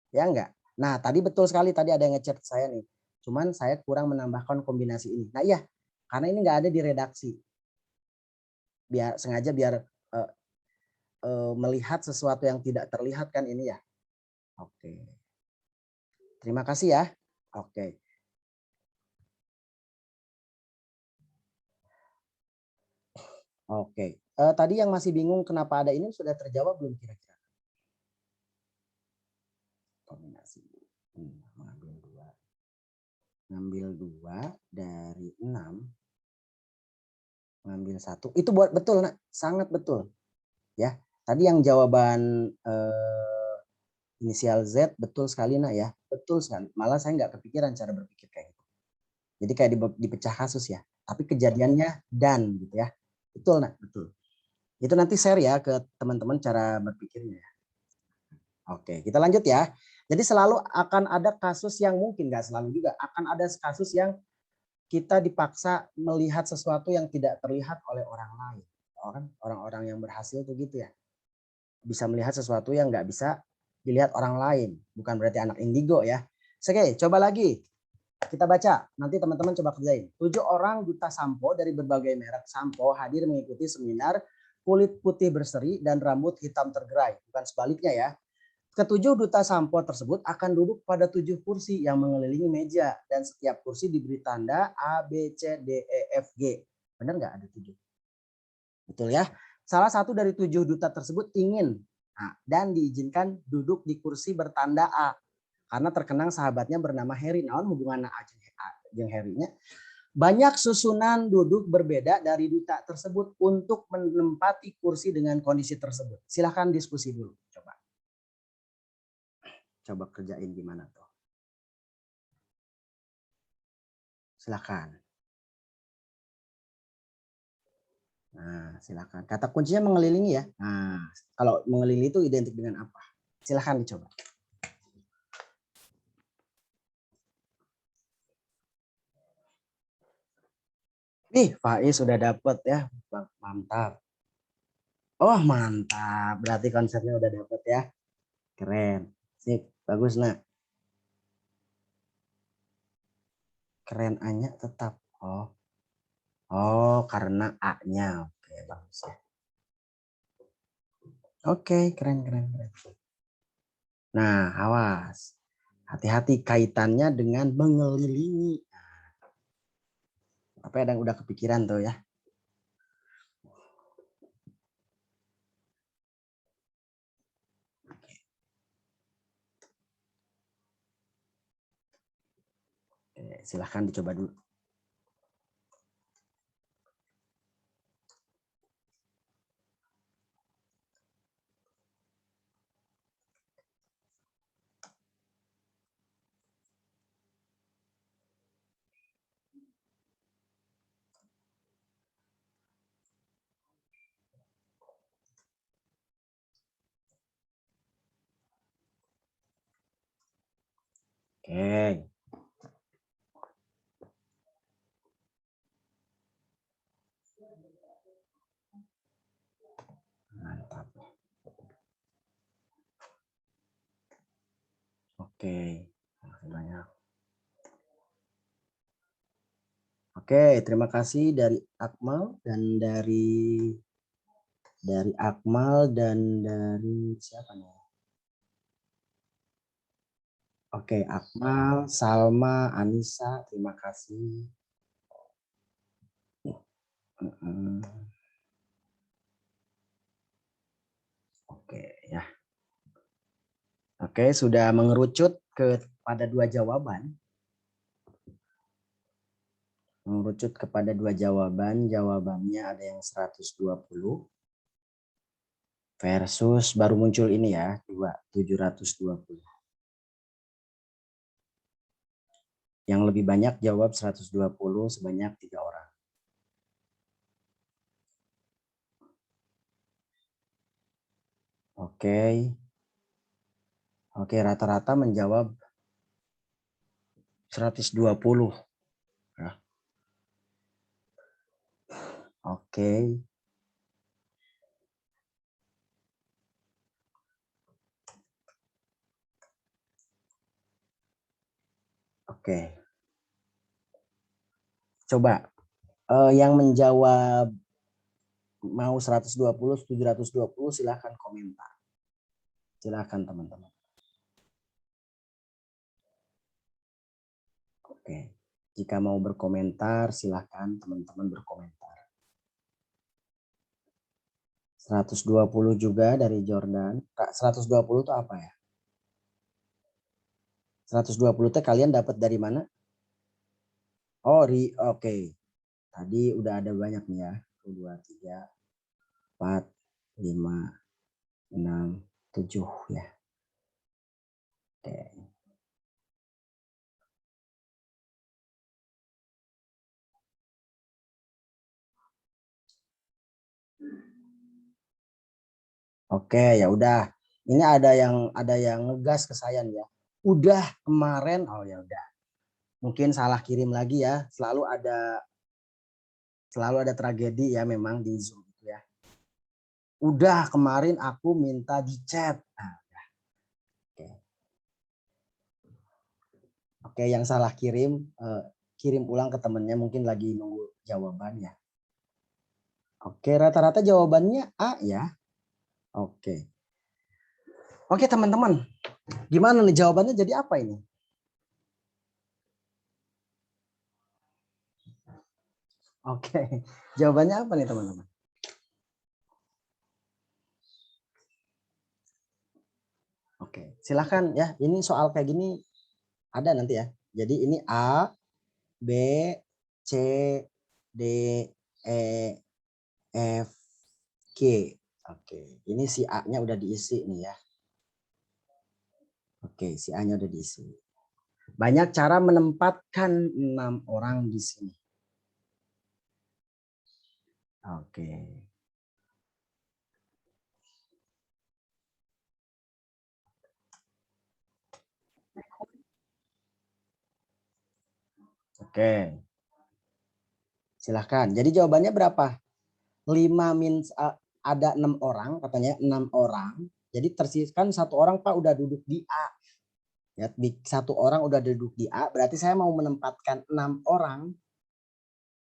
Ya enggak? Nah, tadi betul sekali tadi ada yang ngechat saya nih. Cuman saya kurang menambahkan kombinasi ini. Nah, iya. Karena ini enggak ada di redaksi. Sengaja biar melihat sesuatu yang tidak terlihat kan ini ya. Oke. Terima kasih ya. Oke. Oke. Tadi yang masih bingung kenapa ada ini sudah terjawab belum kira-kira? Kombinasi. Ngambil 2 dari 6. Ngambil 1. Itu buat betul, Nak. Sangat betul. Ya. Tadi yang jawaban inisial Z betul sekali, Nak ya. Betul sekali. Malah saya nggak kepikiran cara berpikir kayak gitu. Jadi kayak dipecah kasus ya. Tapi kejadiannya dan gitu ya. Betul, Nak. Betul. Itu nanti share ya ke teman-teman cara berpikirnya. Oke, kita lanjut ya. Jadi selalu akan ada kasus yang mungkin, nggak selalu juga, akan ada kasus yang kita dipaksa melihat sesuatu yang tidak terlihat oleh orang lain. Orang-orang yang berhasil tuh gitu ya. Bisa melihat sesuatu yang nggak bisa dilihat orang lain. Bukan berarti anak indigo ya. Oke, coba lagi. Kita baca. Nanti teman-teman coba kerjain. 7 orang duta sampo dari berbagai merek sampo hadir mengikuti seminar kulit putih berseri dan rambut hitam tergerai. Bukan sebaliknya ya. Ketujuh duta sampo tersebut akan duduk pada 7 kursi yang mengelilingi meja dan setiap kursi diberi tanda A, B, C, D, E, F, G. Benar nggak ada 7? Betul ya. Salah satu dari 7 duta tersebut ingin dan diizinkan duduk di kursi bertanda A karena terkenang sahabatnya bernama Harry. Naon hubungan A jeung Harry-nya? Banyak susunan duduk berbeda dari duta tersebut untuk menempati kursi dengan kondisi tersebut. Silahkan diskusi dulu. Coba kerjain gimana tuh. Silahkan. Nah, silakan. Kata kuncinya mengelilingi ya. Nah, kalau mengelilingi itu identik dengan apa? Silahkan dicoba. Nih, Faiz sudah dapat ya. Mantap. Oh, mantap. Berarti konsepnya udah dapat ya. Keren. Sip, bagus nah. Keren A-nya tetap. Oh. Oh, karena A-nya. Oke, bagus ya. Oke, keren. Nah, awas. Hati-hati kaitannya dengan mengelilingi. Apa ada yang udah kepikiran tuh ya? Oke, silahkan dicoba dulu. Oke. Mantap. Oke. Makasih banyak. Oke, terima kasih dari Akmal dan dari Akmal dan dari siapa nih? Oke, Akmal, Salma, Anissa, terima kasih. Oke ya. Oke, sudah mengerucut kepada dua jawaban. Mengerucut kepada dua jawaban. Jawabannya ada yang 120 versus baru muncul ini ya, 720. Yang lebih banyak jawab 120 sebanyak 3 orang. Oke. Oke, rata-rata menjawab 120. Ya. Oke. Oke. Coba yang menjawab mau 120, 720 silahkan komentar. Silahkan teman-teman. Oke. Jika mau berkomentar silahkan teman-teman berkomentar. 120 juga dari Jordan. 120 itu apa ya? 120 teh kalian dapat dari mana? Oh, oke. Tadi udah ada banyak nih ya. 1, 2, 3, 4, 5, 6, 7 ya. Oke. Oke, ya udah. Ini ada yang ngegas ke saya nih ya. Udah kemarin, oh ya udah. Mungkin salah kirim lagi ya. Selalu ada tragedi ya memang di Zoom itu ya. Udah kemarin aku minta di chat. Nah, oke. Oke, yang salah kirim ulang ke temennya, mungkin lagi nunggu jawabannya. Oke, rata-rata jawabannya A ya. Oke. Oke teman-teman, gimana nih jawabannya jadi apa ini? Oke, jawabannya apa nih teman-teman? Oke, silahkan ya. Ini soal kayak gini ada nanti ya. Jadi ini A, B, C, C, D, E, F, G. Oke, ini si A-nya udah diisi nih ya. Oke, si A-nya udah diisi. Banyak cara menempatkan 6 orang di sini. Oke. Oke. Silahkan. Jadi jawabannya berapa? 5 min ada 6 orang, katanya 6 orang. Jadi tersisihkan 1 orang Pak udah duduk di A. Ya, 1 orang udah duduk di A, berarti saya mau menempatkan 6 orang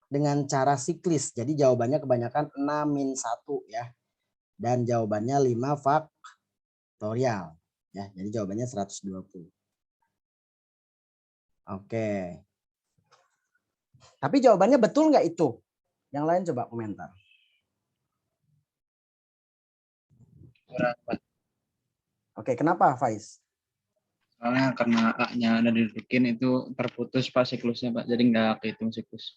dengan cara siklis. Jadi jawabannya kebanyakan 6 min 1 ya. Dan jawabannya 5 faktorial. Ya, jadi jawabannya 120. Oke. Tapi jawabannya betul nggak itu? Yang lain coba komentar. Kurang, Pak. Oke, kenapa Faiz? Soalnya karena A-nya ada didudukin itu terputus Pak siklusnya Pak. Jadi nggak kehitung siklus.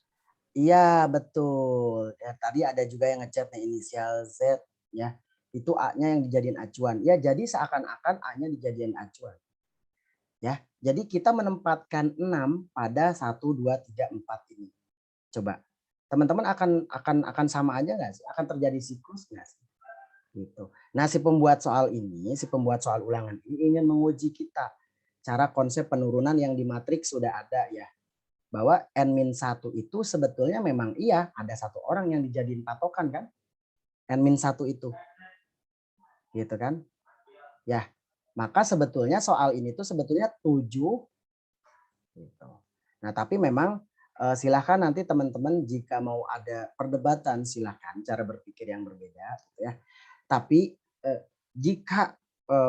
Iya, betul. Ya, tadi ada juga yang ngechat nih inisial Z ya. Itu A-nya yang dijadiin acuan. Ya, jadi seakan-akan A-nya dijadiin acuan. Ya, jadi kita menempatkan 6 pada 1 2 3 4 ini. Coba. Teman-teman akan sama aja nggak sih? Akan terjadi siklus nggak sih? Gitu. Nah, si pembuat soal ulangan ini ingin menguji kita cara konsep penurunan yang di matriks sudah ada ya. Bahwa N-1 itu sebetulnya memang iya ada 1 orang yang dijadiin patokan kan. N-1 itu. Gitu kan. Ya, maka sebetulnya soal ini tuh sebetulnya 7. Gitu. Nah, tapi memang silahkan nanti teman-teman jika mau ada perdebatan silahkan cara berpikir yang berbeda gitu ya. Tapi jika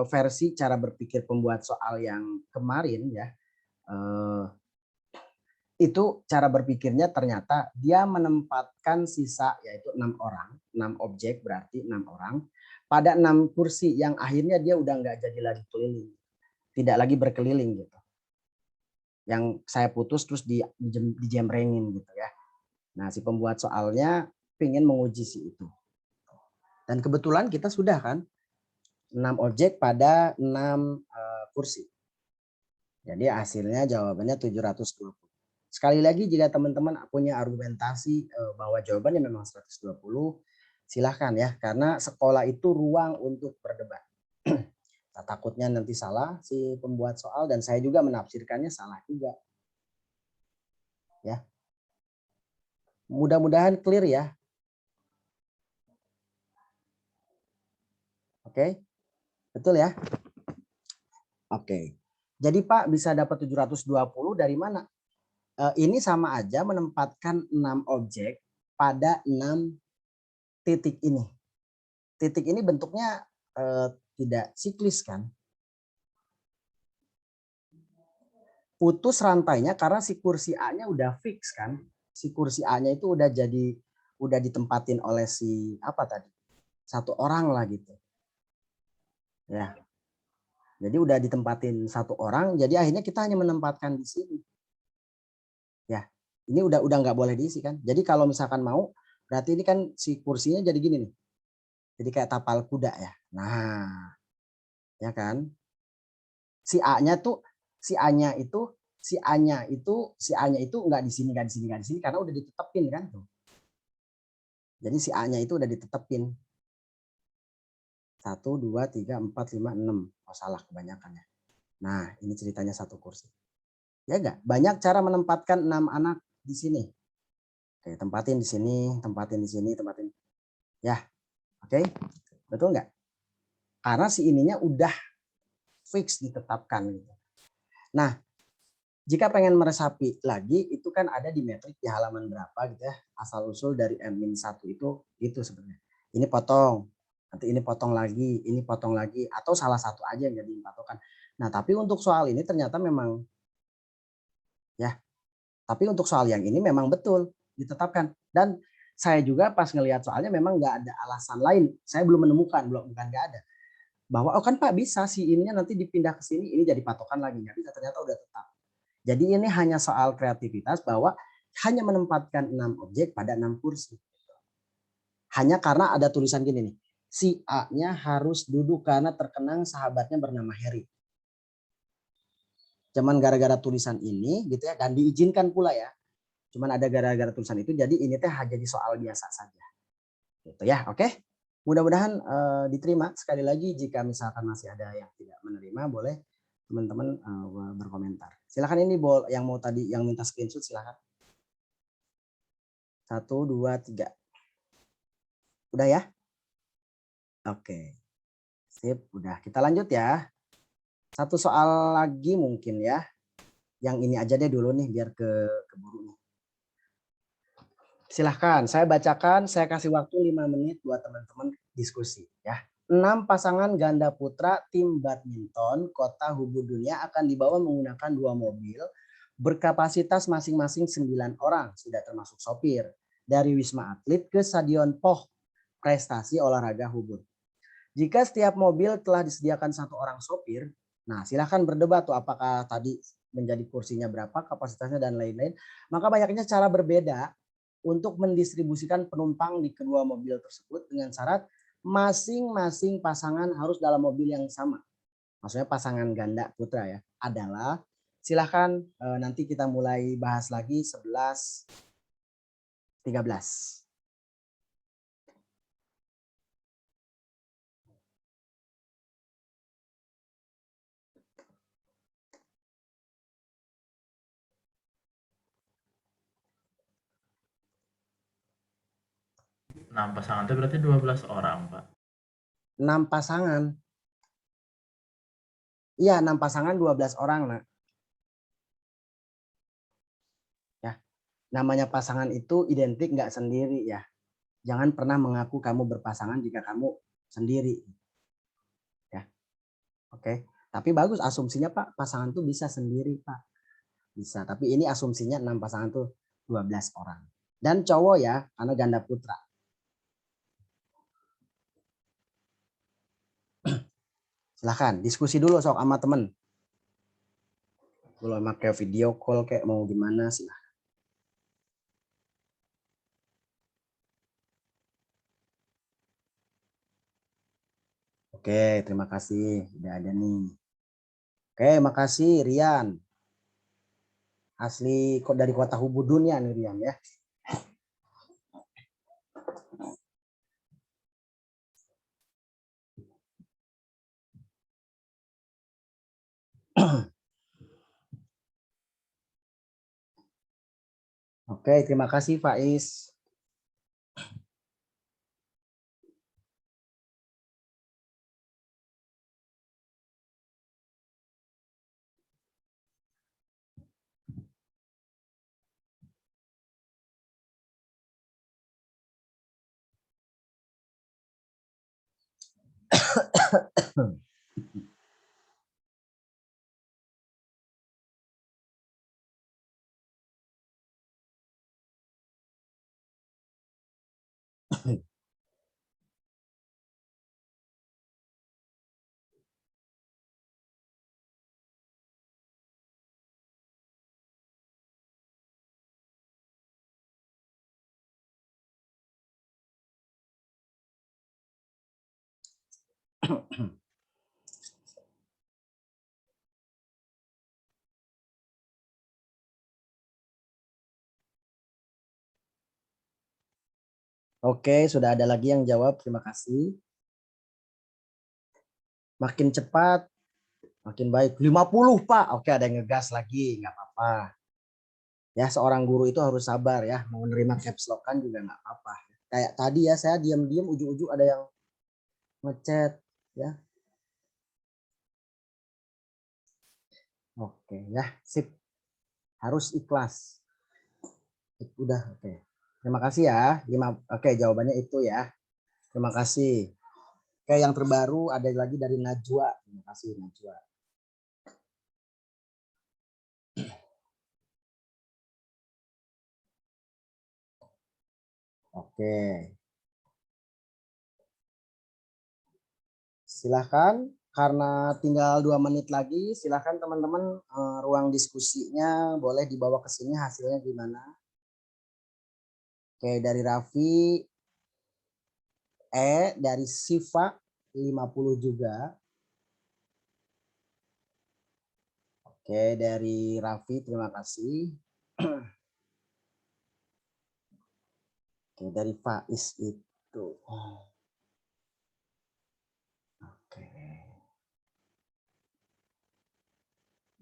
versi cara berpikir pembuat soal yang kemarin ya itu cara berpikirnya ternyata dia menempatkan sisa yaitu 6 orang, 6 objek berarti 6 orang pada 6 kursi yang akhirnya dia udah nggak jadi lagi keliling, tidak lagi berkeliling gitu. Yang saya putus terus dijembrengin gitu ya. Nah, si pembuat soalnya pengen menguji si itu. Dan kebetulan kita sudah kan 6 objek pada 6 kursi. Jadi hasilnya jawabannya 720. Sekali lagi jika teman-teman punya argumentasi bahwa jawabannya memang 120, silahkan ya. Karena sekolah itu ruang untuk berdebat. Takutnya nanti salah si pembuat soal dan saya juga menafsirkannya salah juga. Ya. Mudah-mudahan clear ya. Oke. Betul ya? Oke. Jadi Pak bisa dapat 720 dari mana? Ini sama aja menempatkan 6 objek pada 6 titik ini. Titik ini bentuknya tidak siklis kan? Putus rantainya karena si kursi A-nya udah fix kan? Si kursi A-nya itu udah ditempatin oleh si apa tadi? 1 orang lah gitu. Ya. Jadi udah ditempatin 1 orang, jadi akhirnya kita hanya menempatkan di sini. Ya, ini udah nggak boleh diisi kan. Jadi kalau misalkan mau, berarti ini kan si kursinya jadi gini nih. Jadi kayak tapal kuda ya. Nah, ya kan. Si A-nya itu nggak di sini karena udah ditetepin kan tuh. Jadi si A-nya itu udah ditetepin. 1, 2, 3, 4, 5, 6. Oh salah kebanyakan ya. Nah, ini ceritanya 1 kursi. Ya enggak? Banyak cara menempatkan 6 anak di sini. Oke, tempatin di sini, tempatin di sini, tempatin. Ya. Oke. Betul enggak? Karena si ininya udah fix ditetapkan gitu. Nah, jika pengen meresapi lagi itu kan ada di metrik di halaman berapa gitu ya. Asal usul dari N-1 itu sebenarnya. Ini potong, nanti ini potong lagi atau salah satu aja yang jadi patokan. Nah, tapi untuk soal ini ternyata memang ya. Tapi untuk soal yang ini memang betul ditetapkan. Dan saya juga pas ngelihat soalnya memang nggak ada alasan lain. Saya belum menemukan, bukan nggak ada. Bahwa oh kan Pak bisa si ininya nanti dipindah ke sini, ini jadi patokan lagi. Nggak bisa, ternyata udah tetap. Jadi ini hanya soal kreativitas bahwa hanya menempatkan 6 objek pada 6 kursi. Hanya karena ada tulisan gini nih, si A-nya harus duduk karena terkenang sahabatnya bernama Harry. Cuman gara-gara tulisan ini gitu ya, dan diizinkan pula ya. Cuman ada gara-gara tulisan itu, jadi ini teh jadi soal biasa saja. Gitu ya, oke? Mudah-mudahan diterima. Sekali lagi jika misalkan masih ada yang tidak menerima, boleh teman-teman berkomentar. Silakan ini yang mau tadi yang minta screenshot silakan. 1, 2, 3. Udah ya? Oke. Sip, udah. Kita lanjut ya. Satu soal lagi mungkin ya. Yang ini aja deh dulu nih biar keburu nih. Silahkan, saya bacakan, saya kasih waktu 5 menit buat teman-teman diskusi ya. 6 pasangan ganda putra tim badminton Kota Hubud Dunia akan dibawa menggunakan 2 mobil berkapasitas masing-masing 9 orang, sudah termasuk sopir, dari Wisma Atlet ke Stadion Poh Prestasi Olahraga Hubud. Jika setiap mobil telah disediakan 1 orang sopir, nah silahkan berdebat tuh apakah tadi menjadi kursinya berapa, kapasitasnya dan lain-lain. Maka banyaknya cara berbeda untuk mendistribusikan penumpang di kedua mobil tersebut dengan syarat masing-masing pasangan harus dalam mobil yang sama. Maksudnya pasangan ganda putra ya. Adalah silahkan nanti kita mulai bahas lagi 11, 13. Nah, pasangan itu berarti 12 orang, Pak. 6 pasangan. Iya, 6 pasangan 12 orang, Nak. Ya. Namanya pasangan itu identik nggak sendiri ya. Jangan pernah mengaku kamu berpasangan jika kamu sendiri. Ya. Oke. Tapi bagus asumsinya Pak, pasangan tuh bisa sendiri, Pak. Bisa, tapi ini asumsinya 6 pasangan tuh 12 orang. Dan cowok ya, karena ganda putra. Silahkan diskusi dulu sok sama temen. Kalau pakai video call kayak mau gimana silahkan. Oke, terima kasih. Udah ada nih. Oke, makasih Rian. Asli kok dari Kota Hubudun ya nih Rian ya. Oke, terima kasih Faiz. Oke, sudah ada lagi yang jawab. Terima kasih. Makin cepat, makin baik. 50 Pak. Oke, ada yang ngegas lagi. Nggak apa-apa. Ya, seorang guru itu harus sabar ya. Mau menerima caps lock kan juga nggak apa-apa. Kayak tadi ya, saya diam-diam ujung-ujung ada yang ngechat ya. Oke ya, sip. Harus ikhlas. Udah, oke. Terima kasih ya. Oke, jawabannya itu ya. Terima kasih. Oke, yang terbaru ada lagi dari Najwa. Terima kasih Najwa. Oke. Silahkan, karena tinggal 2 menit lagi, silahkan teman-teman ruang diskusinya boleh dibawa ke sini hasilnya gimana. Oke, dari Raffi dari Siva 50 juga. Oke, dari Raffi terima kasih. Oke, dari Faiz itu. Oke.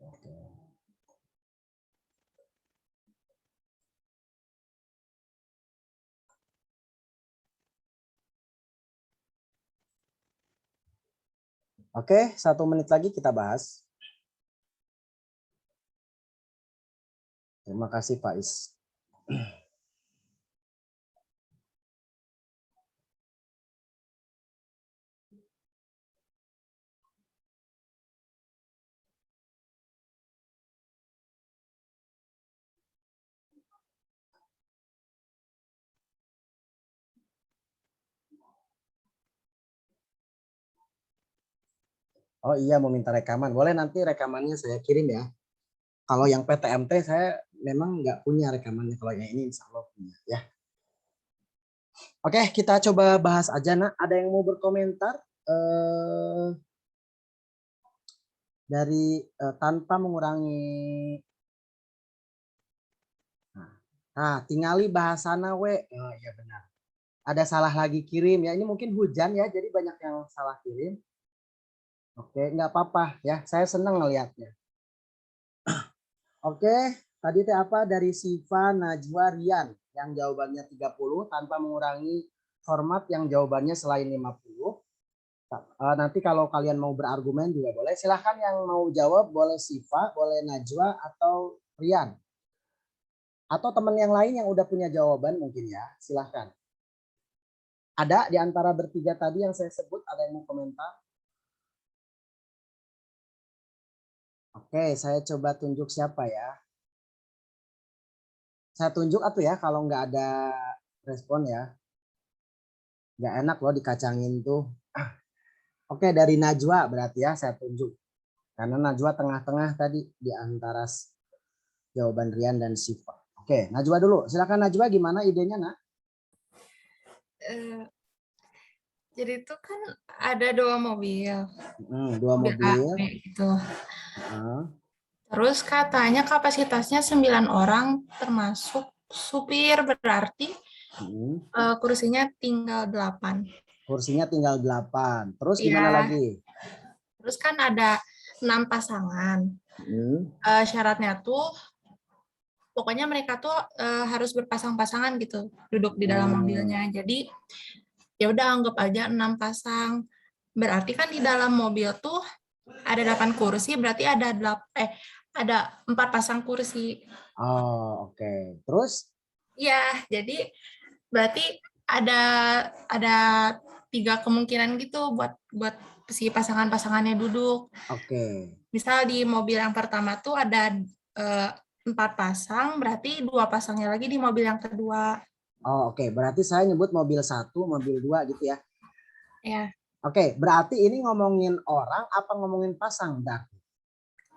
Oke. Oke, 1 menit lagi kita bahas. Terima kasih Faiz. Oh iya, mau minta rekaman. Boleh nanti rekamannya saya kirim ya. Kalau yang PTMT saya memang nggak punya rekamannya. Kalau yang ini insya Allah punya ya. Oke, kita coba bahas aja. Nah, ada yang mau berkomentar? Dari tanpa mengurangi. Nah, tingali bahasana we. Oh iya benar. Ada salah lagi kirim ya. Ini mungkin hujan ya, jadi banyak yang salah kirim. Oke, nggak apa-apa ya. Saya senang ngelihatnya. Oke, tadi itu apa dari Siva Najwa Rian yang jawabannya 30 tanpa mengurangi format yang jawabannya selain 50. Nanti kalau kalian mau berargumen juga boleh. Silahkan yang mau jawab boleh Siva, boleh Najwa atau Rian. Atau teman yang lain yang udah punya jawaban mungkin ya. Silahkan. Ada di antara bertiga tadi yang saya sebut, ada yang mau komentar? Oke, saya coba tunjuk siapa ya. Saya tunjuk atau ya kalau nggak ada respon ya. Nggak enak loh dikacangin tuh. Oke, dari Najwa berarti ya saya tunjuk. Karena Najwa tengah-tengah tadi di antara jawaban Rian dan Siva. Oke, Najwa dulu. Silakan Najwa, gimana idenya, Nak? Jadi itu kan ada 2 mobil. 2 Mobil A, mobil. B gitu. Heeh. Terus katanya kapasitasnya 9 orang termasuk supir, berarti kursinya tinggal 8. Kursinya tinggal 8. Terus gimana Iya. lagi? Terus kan ada 6 pasangan. Syaratnya tuh pokoknya mereka tuh harus berpasang-pasangan gitu, duduk di dalam mobilnya. Jadi ya udah anggap aja 6 pasang. Berarti kan di dalam mobil tuh ada 8 kursi, berarti ada 4 pasang kursi. Oh, oke. Terus? Ya, jadi berarti ada 3 kemungkinan gitu buat si pasangan-pasangannya duduk. Oke. Misal di mobil yang pertama tuh ada 4 pasang, berarti 2 pasangnya lagi di mobil yang kedua. Oh, oke. Berarti saya nyebut mobil 1, mobil 2 gitu ya. Ya. Oke, berarti ini ngomongin orang apa ngomongin pasang, Dak?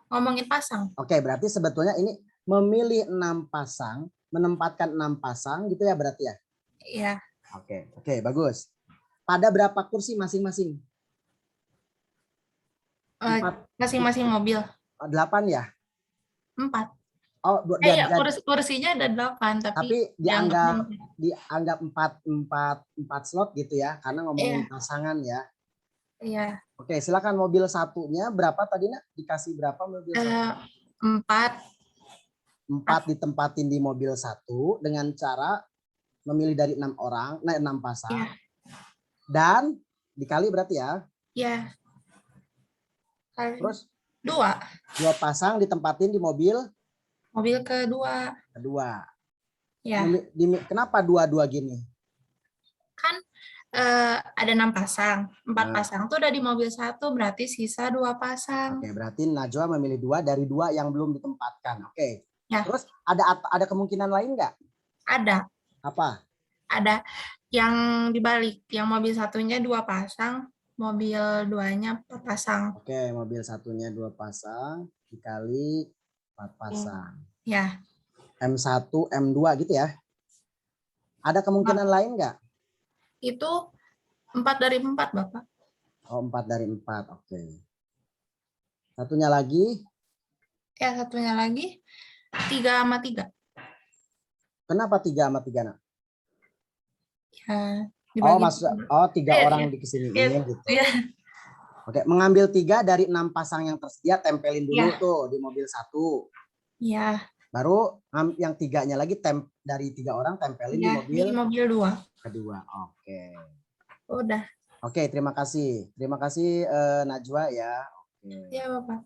Ngomongin pasang. Oke, berarti sebetulnya ini memilih 6 pasang, menempatkan 6 pasang gitu ya berarti ya? Iya. Oke, bagus. Pada berapa kursi masing-masing? Masing-masing mobil. 8 ya? 4. Oh, Ya, kursinya ada 8, tapi dianggap 4 slot gitu ya, karena ngomongin pasangan ya. Iya. Oke, silakan mobil satunya berapa tadi, Nak? Dikasih berapa mobil satu? 4 ditempatin di mobil 1 dengan cara memilih dari 6 orang, 6 pasang. Iya. Dan dikali berarti ya? Iya. Terus 2 pasang ditempatin di mobil kedua. Ya. Kenapa 2 gini? Kan ada 6 pasang. 4 pasang tuh udah di mobil 1, berarti sisa 2 pasang. Oke, berarti Najwa memilih 2 dari 2 yang belum ditempatkan. Oke. Ya. Terus ada kemungkinan lain nggak? Ada. Apa? Ada yang dibalik, yang mobil satunya 2 pasang, mobil 2-nya 4 pasang. Oke, mobil satunya 2 pasang dikali 4 pasang. Ya. M1, M2 gitu ya? Ada kemungkinan lain nggak? Itu 4 dari 4, Bapak. Oh, 4 dari 4. Oke. Satunya lagi, Ya, satunya lagi 3 sama 3. kenapa 3 sama 3, Nak? Ya, Oh, dibagi. maksud 3 Iya, orang iya. dikesiniin gitu. Iya. Oke, mengambil 3 dari 6 pasang yang tersedia, tempelin dulu Iya. tuh di mobil 1. Iya. Baru yang 3-nya lagi dari 3 orang tempelin di Iya, mobil di mobil 2. kedua. Oke. Udah. Oke, terima kasih. Terima kasih Najwa ya. Oke. Iya, Bapak.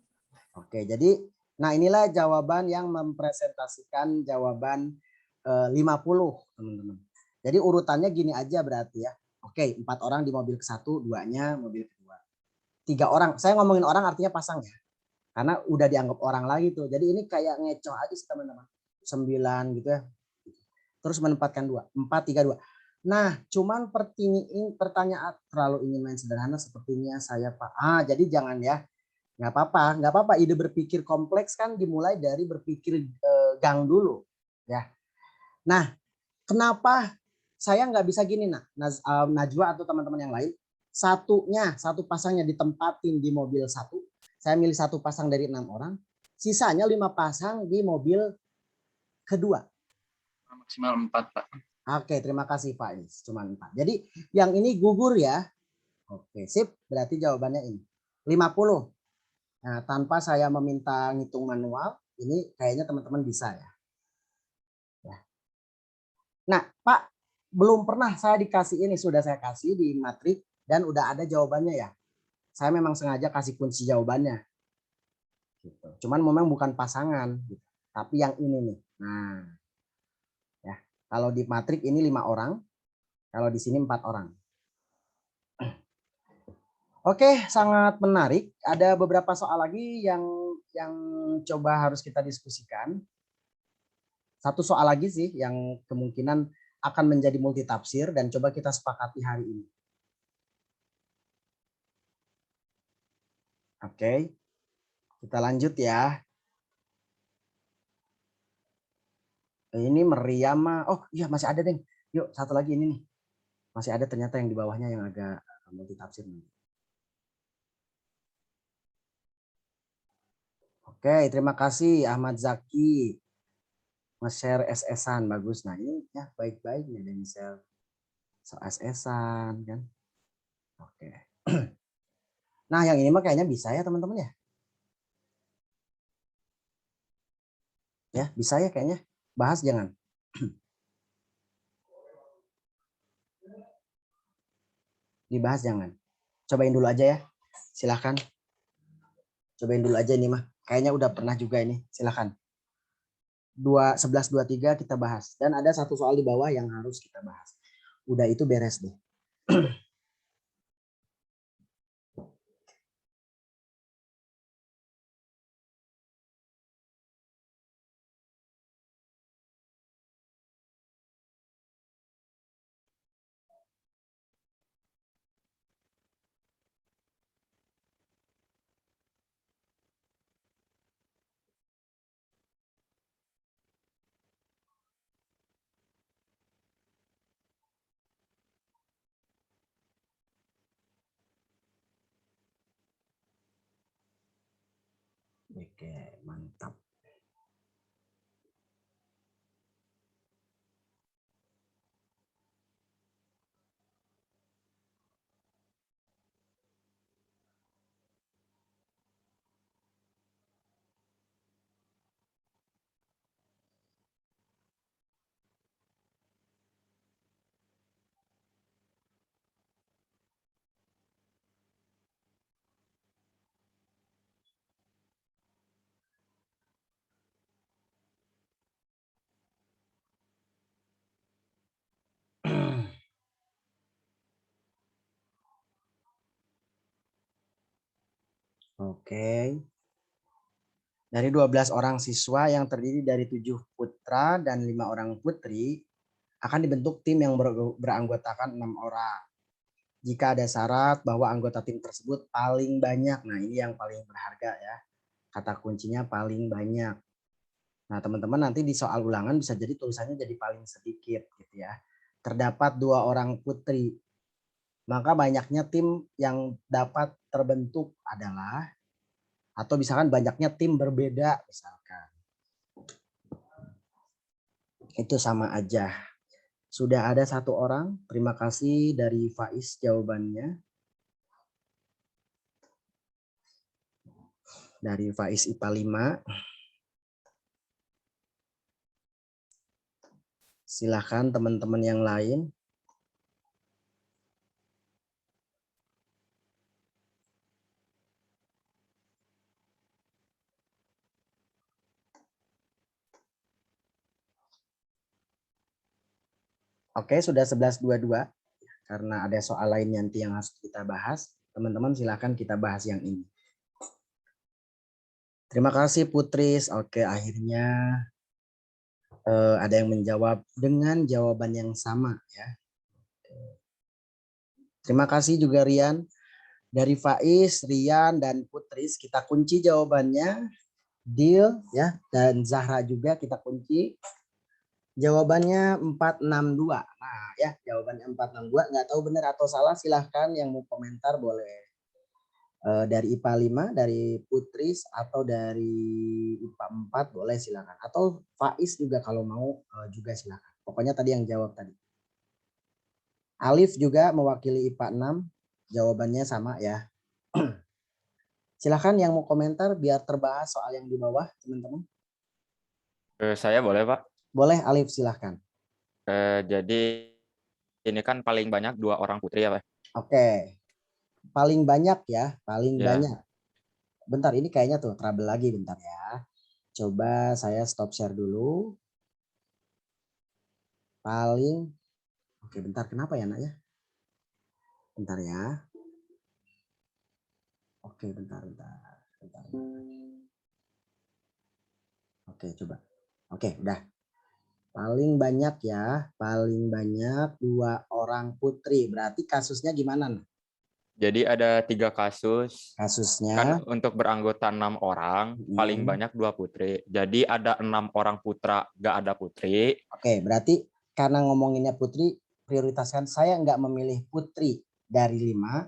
Oke, jadi nah inilah jawaban yang mempresentasikan jawaban 50, teman-teman. Jadi urutannya gini aja berarti ya. Oke, 4 orang di mobil ke-1, 2-nya mobil kedua. 3 orang, saya ngomongin orang artinya pasang ya. Karena udah dianggap orang lagi tuh. Jadi ini kayak ngecoh aja sih teman-teman. 9 gitu ya. Terus menempatkan 2, 4, 3, 2. Nah, cuman pertanyaan terlalu ingin main sederhana sepertinya saya Pak. Jadi jangan ya. Nggak apa-apa. Ide berpikir kompleks kan dimulai dari berpikir gang dulu. Ya. Nah, kenapa saya nggak bisa gini Najwa atau teman-teman yang lain, satu pasangnya ditempatin di mobil 1, saya milih 1 pasang dari 6 orang, sisanya 5 pasang di mobil kedua. Maksimal 4, Pak. Oke, terima kasih Pak. Ini cuma 4. Jadi yang ini gugur ya. Oke, sip. Berarti jawabannya ini 50. Nah, tanpa saya meminta ngitung manual, ini kayaknya teman-teman bisa ya. Nah, Pak, belum pernah saya dikasih ini, sudah saya kasih di matrik dan udah ada jawabannya ya. Saya memang sengaja kasih kunci jawabannya. Gitu. Cuman memang bukan pasangan, gitu. Tapi yang ini nih. Nah, ya, kalau di matrik ini 5 orang, kalau di sini 4 orang. Oke, sangat menarik. Ada beberapa soal lagi yang coba harus kita diskusikan. Satu soal lagi sih yang kemungkinan akan menjadi multitafsir dan coba kita sepakati hari ini. Oke, kita lanjut ya. Ini meriam mah. Oh iya masih ada deh. Yuk satu lagi ini nih. Masih ada ternyata yang di bawahnya yang agak multitafsir. Oke, terima kasih Ahmad Zaki. Nge-share SS-an bagus. Nah ini ya baik-baik nih dan share so SS-an kan. Oke. Nah yang ini mah kayaknya bisa ya teman-teman ya. Ya bisa ya kayaknya. Bahas jangan. Dibahas jangan. Cobain dulu aja ya. Silahkan. Cobain dulu aja ini mah. Kayaknya udah pernah juga ini. Silahkan. 11, 23 kita bahas. Dan ada satu soal di bawah yang harus kita bahas. Udah itu beres deh. Oke, mantap. Oke. Dari 12 orang siswa yang terdiri dari 7 putra dan 5 orang putri, akan dibentuk tim yang beranggotakan 6 orang. Jika ada syarat bahwa anggota tim tersebut paling banyak, nah ini yang paling berharga ya. Kata kuncinya paling banyak. Nah teman-teman nanti di soal ulangan bisa jadi tulisannya jadi paling sedikit gitu ya. terdapat 2 orang putri. Maka banyaknya tim yang dapat terbentuk adalah, atau misalkan banyaknya tim berbeda misalkan. Itu sama aja. Sudah ada 1 orang. Terima kasih dari Faiz jawabannya. Dari Faiz IPA 5. Silahkan teman-teman yang lain. Oke, sudah 11.22. Karena ada soal lain nanti yang harus kita bahas. Teman-teman silahkan kita bahas yang ini. Terima kasih Putris. Oke, akhirnya ada yang menjawab dengan jawaban yang sama ya. Terima kasih juga Rian. Dari Faiz, Rian, dan Putris kita kunci jawabannya. Deal ya, dan Zahra juga kita kunci. Jawabannya 462. Nah ya, jawabannya 462. Nggak tahu benar atau salah, silahkan yang mau komentar boleh. Dari IPA 5, dari Putris, atau dari IPA 4 boleh silahkan. Atau Faiz juga kalau mau juga silahkan. Pokoknya tadi yang jawab tadi. Alif juga mewakili IPA 6. Jawabannya sama ya. Silahkan yang mau komentar biar terbahas soal yang di bawah teman-teman. Saya boleh Pak? Boleh Alif silahkan. Jadi ini kan paling banyak 2 orang putri ya Pak? Oke. Paling banyak ya, paling Ya. banyak. Bentar, ini kayaknya tuh trouble lagi bentar ya. Coba saya stop share dulu. Paling, oke bentar, kenapa ya nak ya? Bentar ya. Oke, bentar. Oke, coba. Oke, udah. Paling banyak ya, paling banyak 2 orang putri. Berarti kasusnya gimana? Jadi ada 3 kasus. Kasusnya Kan untuk beranggota 6 orang, paling banyak 2 putri. Jadi ada 6 orang putra, nggak ada putri. Oke, berarti karena ngomonginnya putri, prioritaskan saya nggak memilih putri dari 5.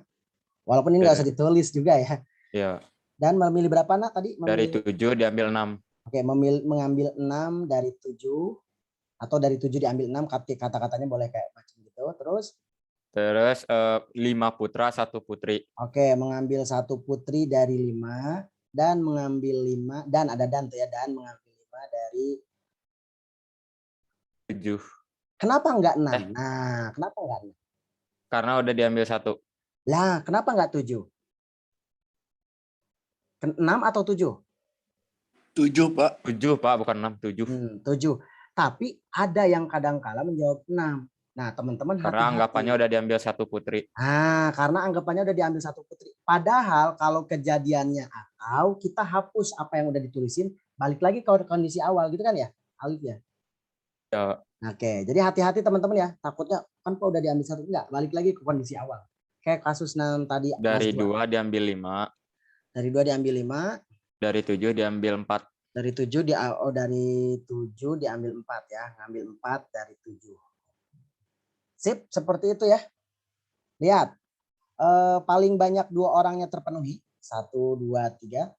Walaupun ini nggak usah ditulis juga ya. Ya. Dan memilih berapa nak tadi? Dari 7 diambil 6. Oke, mengambil 6 dari 7. Atau dari 7 diambil 6, kata-katanya boleh kayak macam gitu. Terus 5 putra, 1 putri. Oke, mengambil 1 putri dari 5. Dan mengambil 5, dan ada dan tuh ya, dan mengambil 5 dari 7. Kenapa enggak 6? Nah, kenapa enggak 6? Karena udah diambil 1. Lah, kenapa enggak 7? 6 atau 7? 7, Pak. 7, Pak, bukan 6, 7. 7. Tapi ada yang kadang-kala menjawab 6. Nah, teman-teman karena anggapannya udah diambil 1 putri. Karena anggapannya udah diambil 1 putri. Padahal kalau kejadiannya atau kita hapus apa yang udah ditulisin, balik lagi ke kondisi awal gitu kan ya, Alif ya? Ya. Oke, jadi hati-hati teman-teman ya. Takutnya kan kok udah diambil 1, enggak, balik lagi ke kondisi awal. Kayak kasus tadi dari 2 diambil 5. Dari 2 diambil 5. Dari 7 diambil 4. Dari 7 dari 7 diambil 4 ya, ngambil 4 dari 7. Sip, seperti itu ya. Lihat, paling banyak 2 orangnya terpenuhi. 1, 2, 3.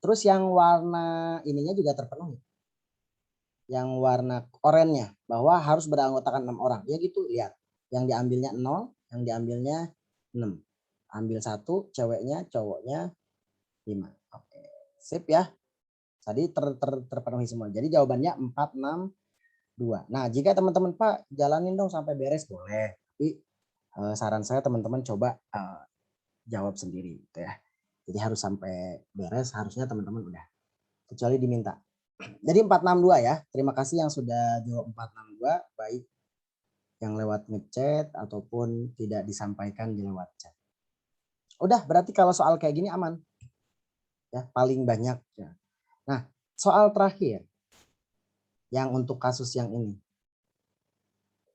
Terus yang warna ininya juga terpenuhi. Yang warna oranye bahwa harus beranggotakan 6 orang. Ya gitu, lihat. Yang diambilnya 0, yang diambilnya 6. Ambil 1, ceweknya, cowoknya 5. Oke, sip ya. Tadi terpenuhi semua. Jadi jawabannya 4, 6, 2. Nah, jika teman-teman Pak jalanin dong sampai beres boleh. Tapi saran saya teman-teman coba jawab sendiri gitu ya. Jadi harus sampai beres, harusnya teman-teman udah. Kecuali diminta. Jadi 462 ya. Terima kasih yang sudah jawab 462, baik yang lewat ngechat ataupun tidak disampaikan di lewat chat. Udah, berarti kalau soal kayak gini aman. Ya, paling banyak ya. Nah, soal terakhir yang untuk kasus yang ini.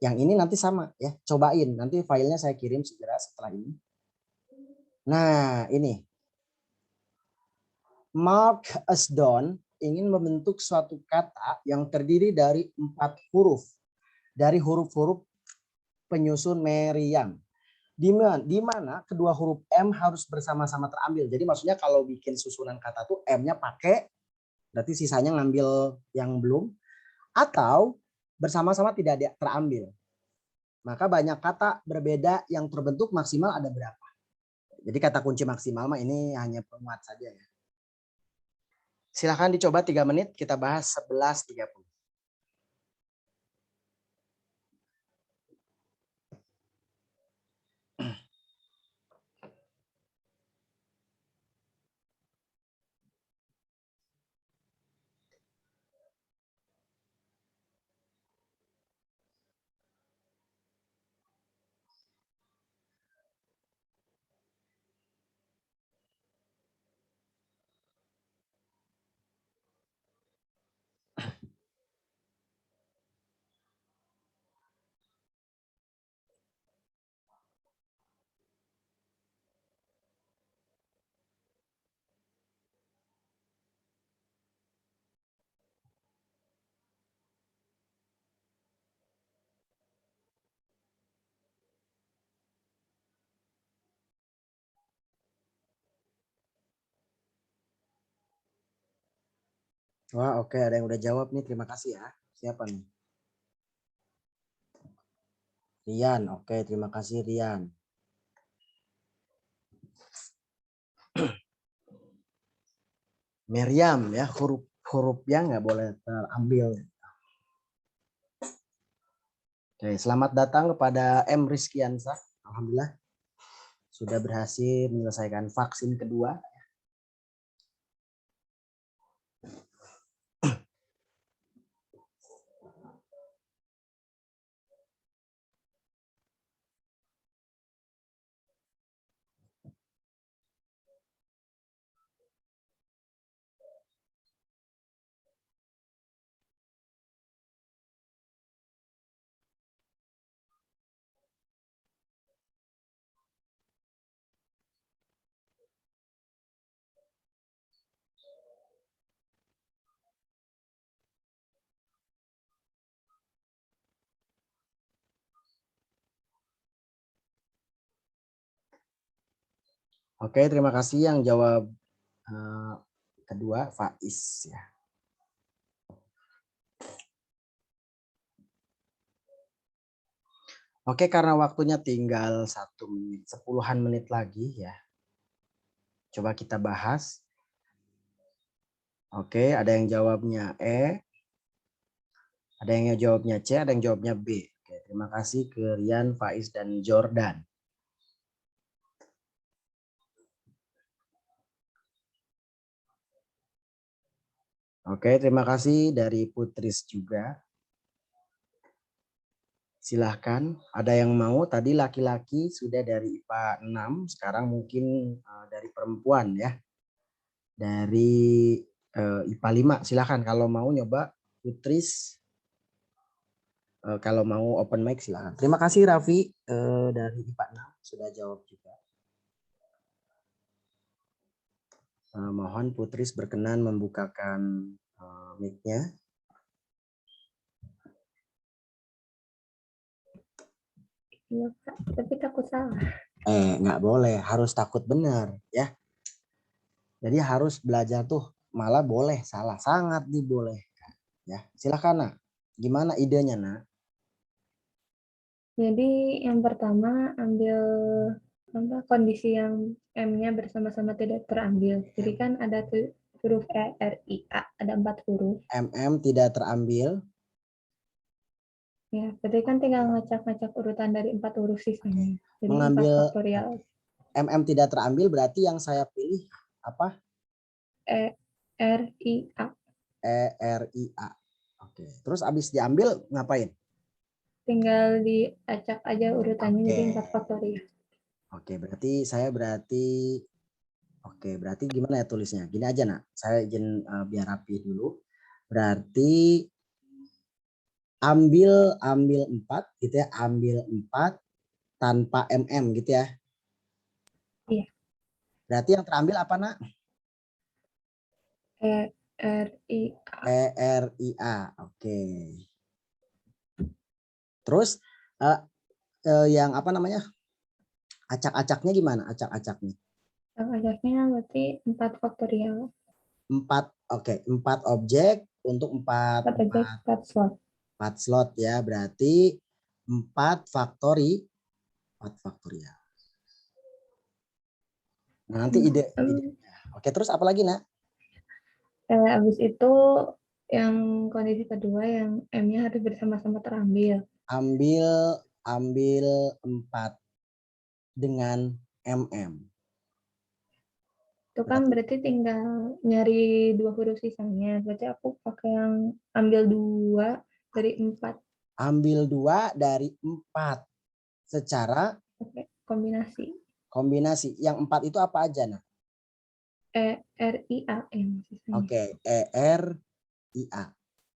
Yang ini nanti sama ya, cobain. Nanti filenya saya kirim segera setelah ini. Nah, ini. Mark Asdon ingin membentuk suatu kata yang terdiri dari 4 huruf. Dari huruf-huruf penyusun meriam. Di mana kedua huruf M harus bersama-sama terambil. Jadi maksudnya kalau bikin susunan kata tuh M-nya pakai, berarti sisanya ngambil yang belum, atau bersama-sama tidak terambil. Maka banyak kata berbeda yang terbentuk maksimal ada berapa. Jadi kata kunci maksimal mah ini hanya penguat saja ya. Silahkan dicoba 3 menit, kita bahas 11.30. Wah, oke, ada yang udah jawab nih. Terima kasih ya. Siapa nih? Rian. Oke, terima kasih Rian. Meriam ya, hurufnya nggak boleh terambil. Oke, selamat datang kepada M. Rizkiansa. Alhamdulillah sudah berhasil menyelesaikan vaksin kedua. Oke, terima kasih yang jawab kedua, Faiz ya. Oke, karena waktunya tinggal 1 menit, 10-an menit lagi ya. Coba kita bahas. Oke, ada yang jawabnya E, ada yang jawabnya C, ada yang jawabnya B. Oke, terima kasih ke Rian, Faiz, dan Jordan. Oke, terima kasih dari Putris juga. Silahkan, ada yang mau, tadi laki-laki sudah dari IPA 6, sekarang mungkin dari perempuan ya. Dari IPA 5, silahkan kalau mau nyoba Putris. Kalau mau open mic silahkan. Terima kasih Raffi dari IPA 6 sudah jawab juga. Mohon Putris berkenan membukakan mic-nya. Iya Kak, tapi takut salah. Nggak boleh, harus takut benar ya. Jadi harus belajar tuh malah boleh salah, sangat dibolehkan ya. Silakan Nak. Gimana idenya Nak? Jadi yang pertama ambil kondisi yang M-nya bersama-sama tidak terambil. Jadi kan ada huruf E, R, I, A, ada 4 huruf. MM tidak terambil. Ya, berarti kan tinggal ngacak-ngacak urutan dari 4 huruf sisanya. Jadi Mengambil 4 faktorial. MM tidak terambil berarti yang saya pilih apa? E, R, I, A. E, R, I, A. Oke. Terus abis diambil ngapain? Tinggal diacak aja urutannya jadi 4 faktorial. Oke, berarti berarti gimana ya tulisnya? Gini aja Nak, saya izin biar rapi dulu. Berarti ambil 4 gitu ya, ambil 4 tanpa MM gitu ya. Iya. Berarti yang terambil apa Nak? E, R, I, A. E, R, I, A. Oke. Terus yang apa namanya? Acak-acaknya gimana? Acak-acaknya. Acak-acaknya berarti 4 faktorial. 4 objek untuk 4 4 objek, 4 slot. 4 slot ya, berarti 4 faktorial. Nah, nanti ide. Oke, terus apa lagi, Nak? Habis itu yang kondisi kedua yang M-nya harus bersama-sama terambil. Ambil 4 dengan MM. Itu kan berarti tinggal nyari 2 huruf sisanya. Berarti aku pakai yang ambil 2 dari 4. Ambil 2 dari 4 secara kombinasi. Yang 4 itu apa aja, Nah? ERIAM. Oke, ERIA.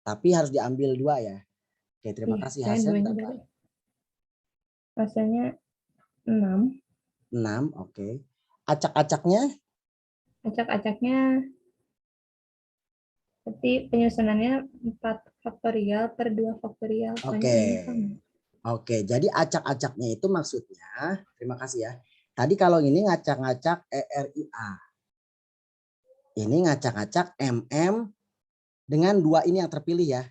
Tapi harus diambil 2 ya. Oke, terima kasih. Hasilnya berapa? Hasilnya 6. 6, oke. Acak-acaknya? Acak-acaknya berarti penyusunannya 4 faktorial per 2 faktorial. Oke, jadi acak-acaknya itu maksudnya, terima kasih ya. Tadi kalau ini ngacak-ngacak ERIA. Ini ngacak-ngacak MM dengan 2 ini yang terpilih ya.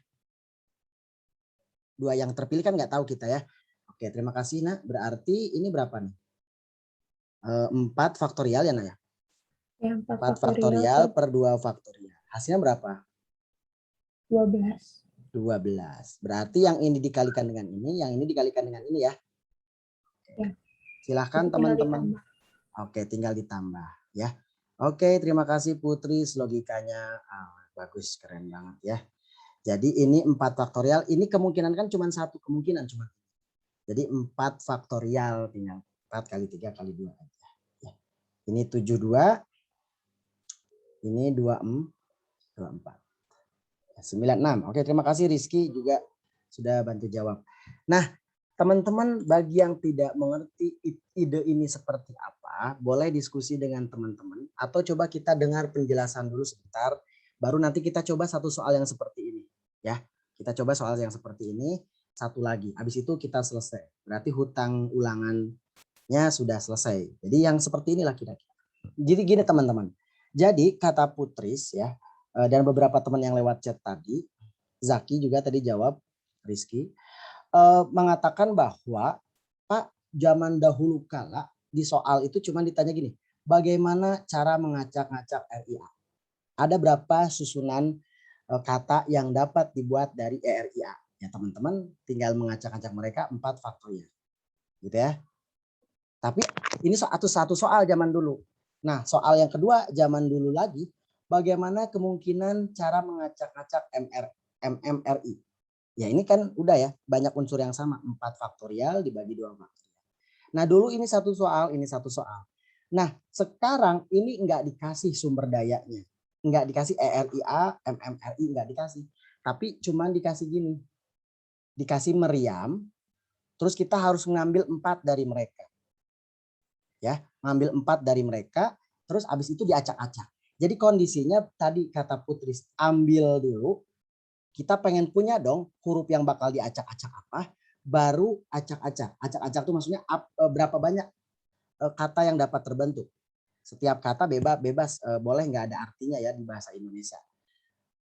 2 yang terpilih kan nggak tahu kita ya. Oke, terima kasih, Nak. Berarti ini berapa nih? 4 faktorial ya, Nak ya? 4 faktorial per 2 faktorial. Hasilnya berapa? 12. Berarti yang ini dikalikan dengan ini, yang ini dikalikan dengan ini ya. Silahkan teman-teman. Oke, tinggal ditambah ya. Oke, terima kasih Putri. Logikanya bagus, keren banget ya. Jadi ini 4 faktorial. Ini kemungkinan kan cuma satu kemungkinan cuma. Jadi 4 faktorial tinggal 4 kali 3 kali 2 aja. Ya. Ini 72. Ini 24. 96. Oke, terima kasih Rizky juga sudah bantu jawab. Nah, teman-teman bagi yang tidak mengerti ide ini seperti apa, boleh diskusi dengan teman-teman atau coba kita dengar penjelasan dulu sebentar, baru nanti kita coba satu soal yang seperti ini ya. Kita coba soal yang seperti ini, satu lagi. Habis itu kita selesai. Berarti hutang ulangannya sudah selesai. Jadi yang seperti inilah kira-kira. Jadi gini teman-teman. Jadi kata Putris ya, dan beberapa teman yang lewat chat tadi, Zaki juga tadi jawab, Rizky, mengatakan bahwa Pak, zaman dahulu kala di soal itu cuma ditanya gini, bagaimana cara mengacak-ngacak RIA? Ada berapa susunan kata yang dapat dibuat dari ERIA? Ya teman-teman tinggal mengacak-ngacak mereka 4 faktorial. Gitu ya. Tapi ini satu soal zaman dulu. Nah, soal yang kedua zaman dulu lagi, bagaimana kemungkinan cara mengacak-ngacak MMRI? Ya ini kan udah ya, banyak unsur yang sama, 4 faktorial dibagi 2 faktorial. Nah dulu ini satu soal, ini satu soal. Nah sekarang ini enggak dikasih sumber dayanya. Enggak dikasih ERIA, MMRI, enggak dikasih. Tapi cuman dikasih gini, dikasih meriam, terus kita harus mengambil 4 dari mereka. Ya, ngambil 4 dari mereka, terus abis itu diacak-acak. Jadi kondisinya tadi kata Putri, ambil dulu, kita pengen punya dong huruf yang bakal diacak-acak apa, baru acak-acak. Acak-acak itu maksudnya berapa banyak kata yang dapat terbentuk. Setiap kata bebas boleh nggak ada artinya ya di bahasa Indonesia.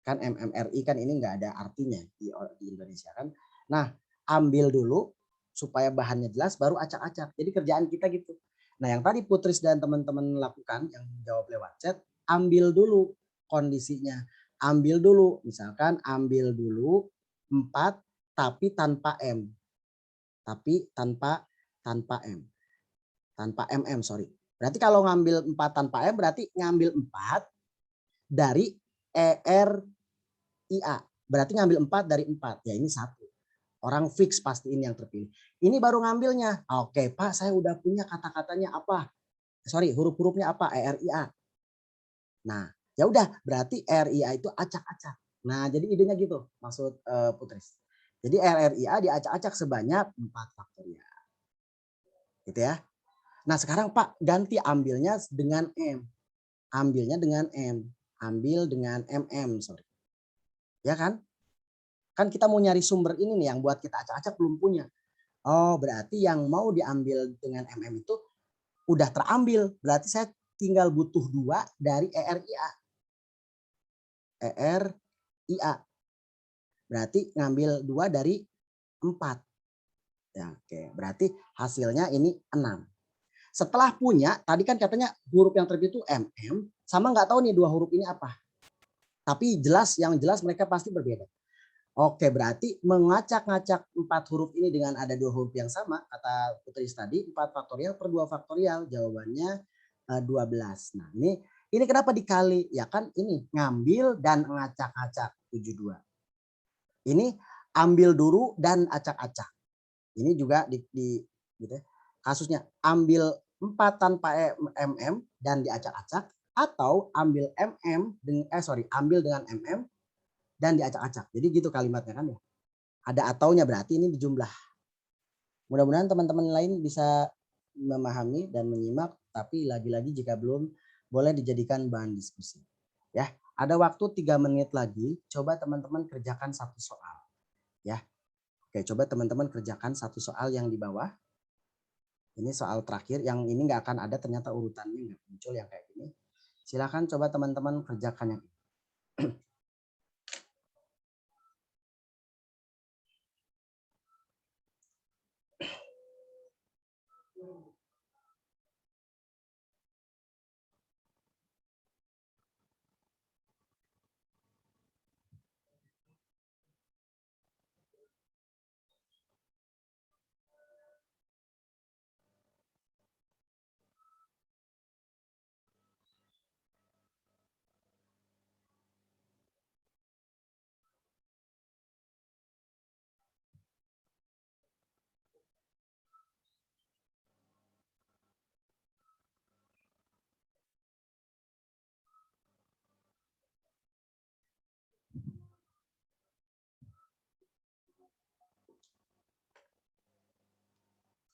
Kan MMRI kan ini nggak ada artinya di Indonesia kan. Nah, ambil dulu supaya bahannya jelas, baru acak-acak. Jadi kerjaan kita gitu. Nah, yang tadi Putris dan teman-teman lakukan yang jawab lewat chat, ambil dulu kondisinya. Ambil dulu, misalkan ambil dulu 4 tapi tanpa M. Tapi tanpa M. Tanpa MM, sorry. Berarti kalau ngambil 4 tanpa M berarti ngambil 4 dari ERIA. Berarti ngambil 4 dari 4. Ya ini 1. Orang fix pasti ini yang terpilih. Ini baru ngambilnya. Oke, Pak, saya udah punya kata-katanya apa? Sorry, huruf-hurufnya apa? ERIA. Nah, ya udah, berarti ERIA itu acak-acak. Nah, jadi idenya gitu, maksud Putris. Jadi ERIA diacak-acak sebanyak 4 faktorial. Gitu ya. Nah, sekarang Pak, ganti ambilnya dengan M. Ambilnya dengan M. Ambil dengan MM, sorry. Ya kan? Kan kita mau nyari sumber ini nih yang buat kita acak-acak belum punya. Oh, berarti yang mau diambil dengan MM itu udah terambil. Berarti saya tinggal butuh 2 dari ERIA. ERIA. Berarti ngambil 2 dari 4. Ya, oke. Berarti hasilnya ini 6. Setelah punya, tadi kan katanya huruf yang terpilih itu MM. Sama nggak tahu nih 2 huruf ini apa. Tapi yang jelas mereka pasti berbeda. Oke, berarti mengacak-ngacak 4 huruf ini dengan ada 2 huruf yang sama, kata Putri tadi 4 faktorial per 2 faktorial, jawabannya 12. Nah, ini kenapa dikali? Ya kan ini ngambil dan ngacak-ngacak 72. Ini ambil dulu dan acak-acak. Ini juga gitu ya. Kasusnya ambil 4 tanpa MM dan diacak-acak, atau ambil ambil dengan MM dan diacak-acak. Jadi gitu kalimatnya kan ya. Ada ataunya, berarti ini dijumlah. Mudah-mudahan teman-teman lain bisa memahami dan menyimak, tapi lagi-lagi jika belum, boleh dijadikan bahan diskusi. Ya, ada waktu 3 menit lagi, coba teman-teman kerjakan 1 soal. Ya. Oke, coba teman-teman kerjakan 1 soal yang di bawah. Ini soal terakhir, yang ini nggak akan ada, ternyata urutannya nggak muncul yang kayak gini. Silakan coba teman-teman kerjakan yang ini.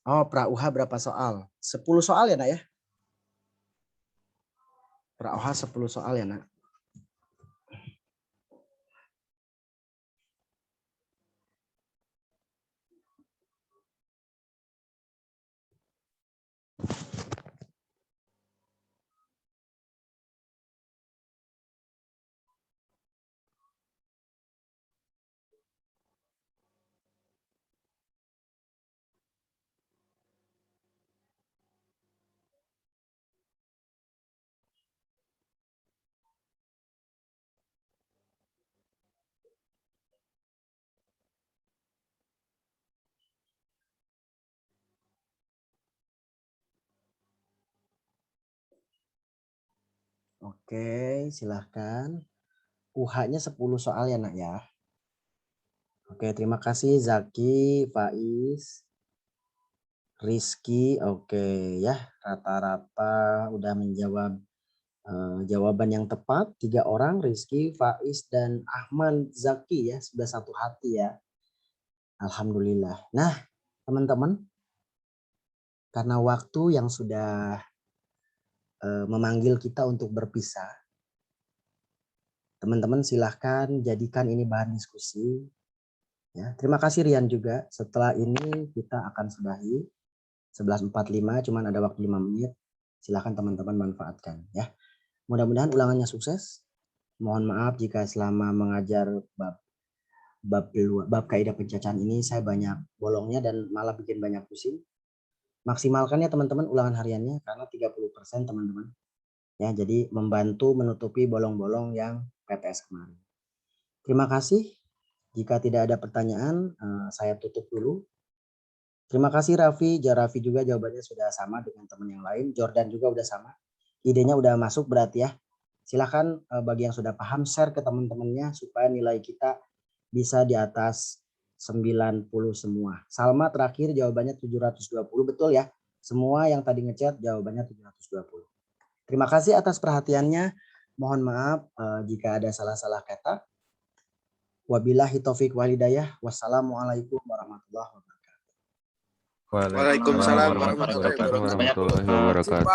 Oh, pra-UH berapa soal? 10 soal ya, Nak ya? Pra-UH 10 soal ya, Nak? Oke, silahkan. UH-nya 10 soal ya, Nak ya. Oke, terima kasih Zaki, Faiz, Rizky. Oke ya, rata-rata udah menjawab jawaban yang tepat. 3 orang, Rizky, Faiz, dan Ahmad Zaki ya. Sudah satu hati ya. Alhamdulillah. Nah, teman-teman, karena waktu yang sudah memanggil kita untuk berpisah, teman-teman silahkan jadikan ini bahan diskusi. Ya, terima kasih Rian juga. Setelah ini kita akan sudahi 11.45, cuman ada waktu 5 menit. Silahkan teman-teman manfaatkan ya. Mudah-mudahan ulangannya sukses. Mohon maaf jika selama mengajar bab kaidah pencacahan ini saya banyak bolongnya dan malah bikin banyak pusing. Maksimalkan ya teman-teman ulangan hariannya karena 30% teman-teman. Ya, jadi membantu menutupi bolong-bolong yang PTS kemarin. Terima kasih. Jika tidak ada pertanyaan, saya tutup dulu. Terima kasih Raffi. Raffi juga jawabannya sudah sama dengan teman yang lain. Jordan juga udah sama. Idenya udah masuk berarti ya. Silahkan bagi yang sudah paham share ke teman-temannya supaya nilai kita bisa di atas 90 semua. Salma terakhir jawabannya 720, betul ya? Semua yang tadi ngechat jawabannya 720. Terima kasih atas perhatiannya. Mohon maaf jika ada salah-salah kata. Wabillahi taufik walhidayah. Wassalamualaikum warahmatullahi wabarakatuh. Waalaikumsalam warahmatullahi wabarakatuh.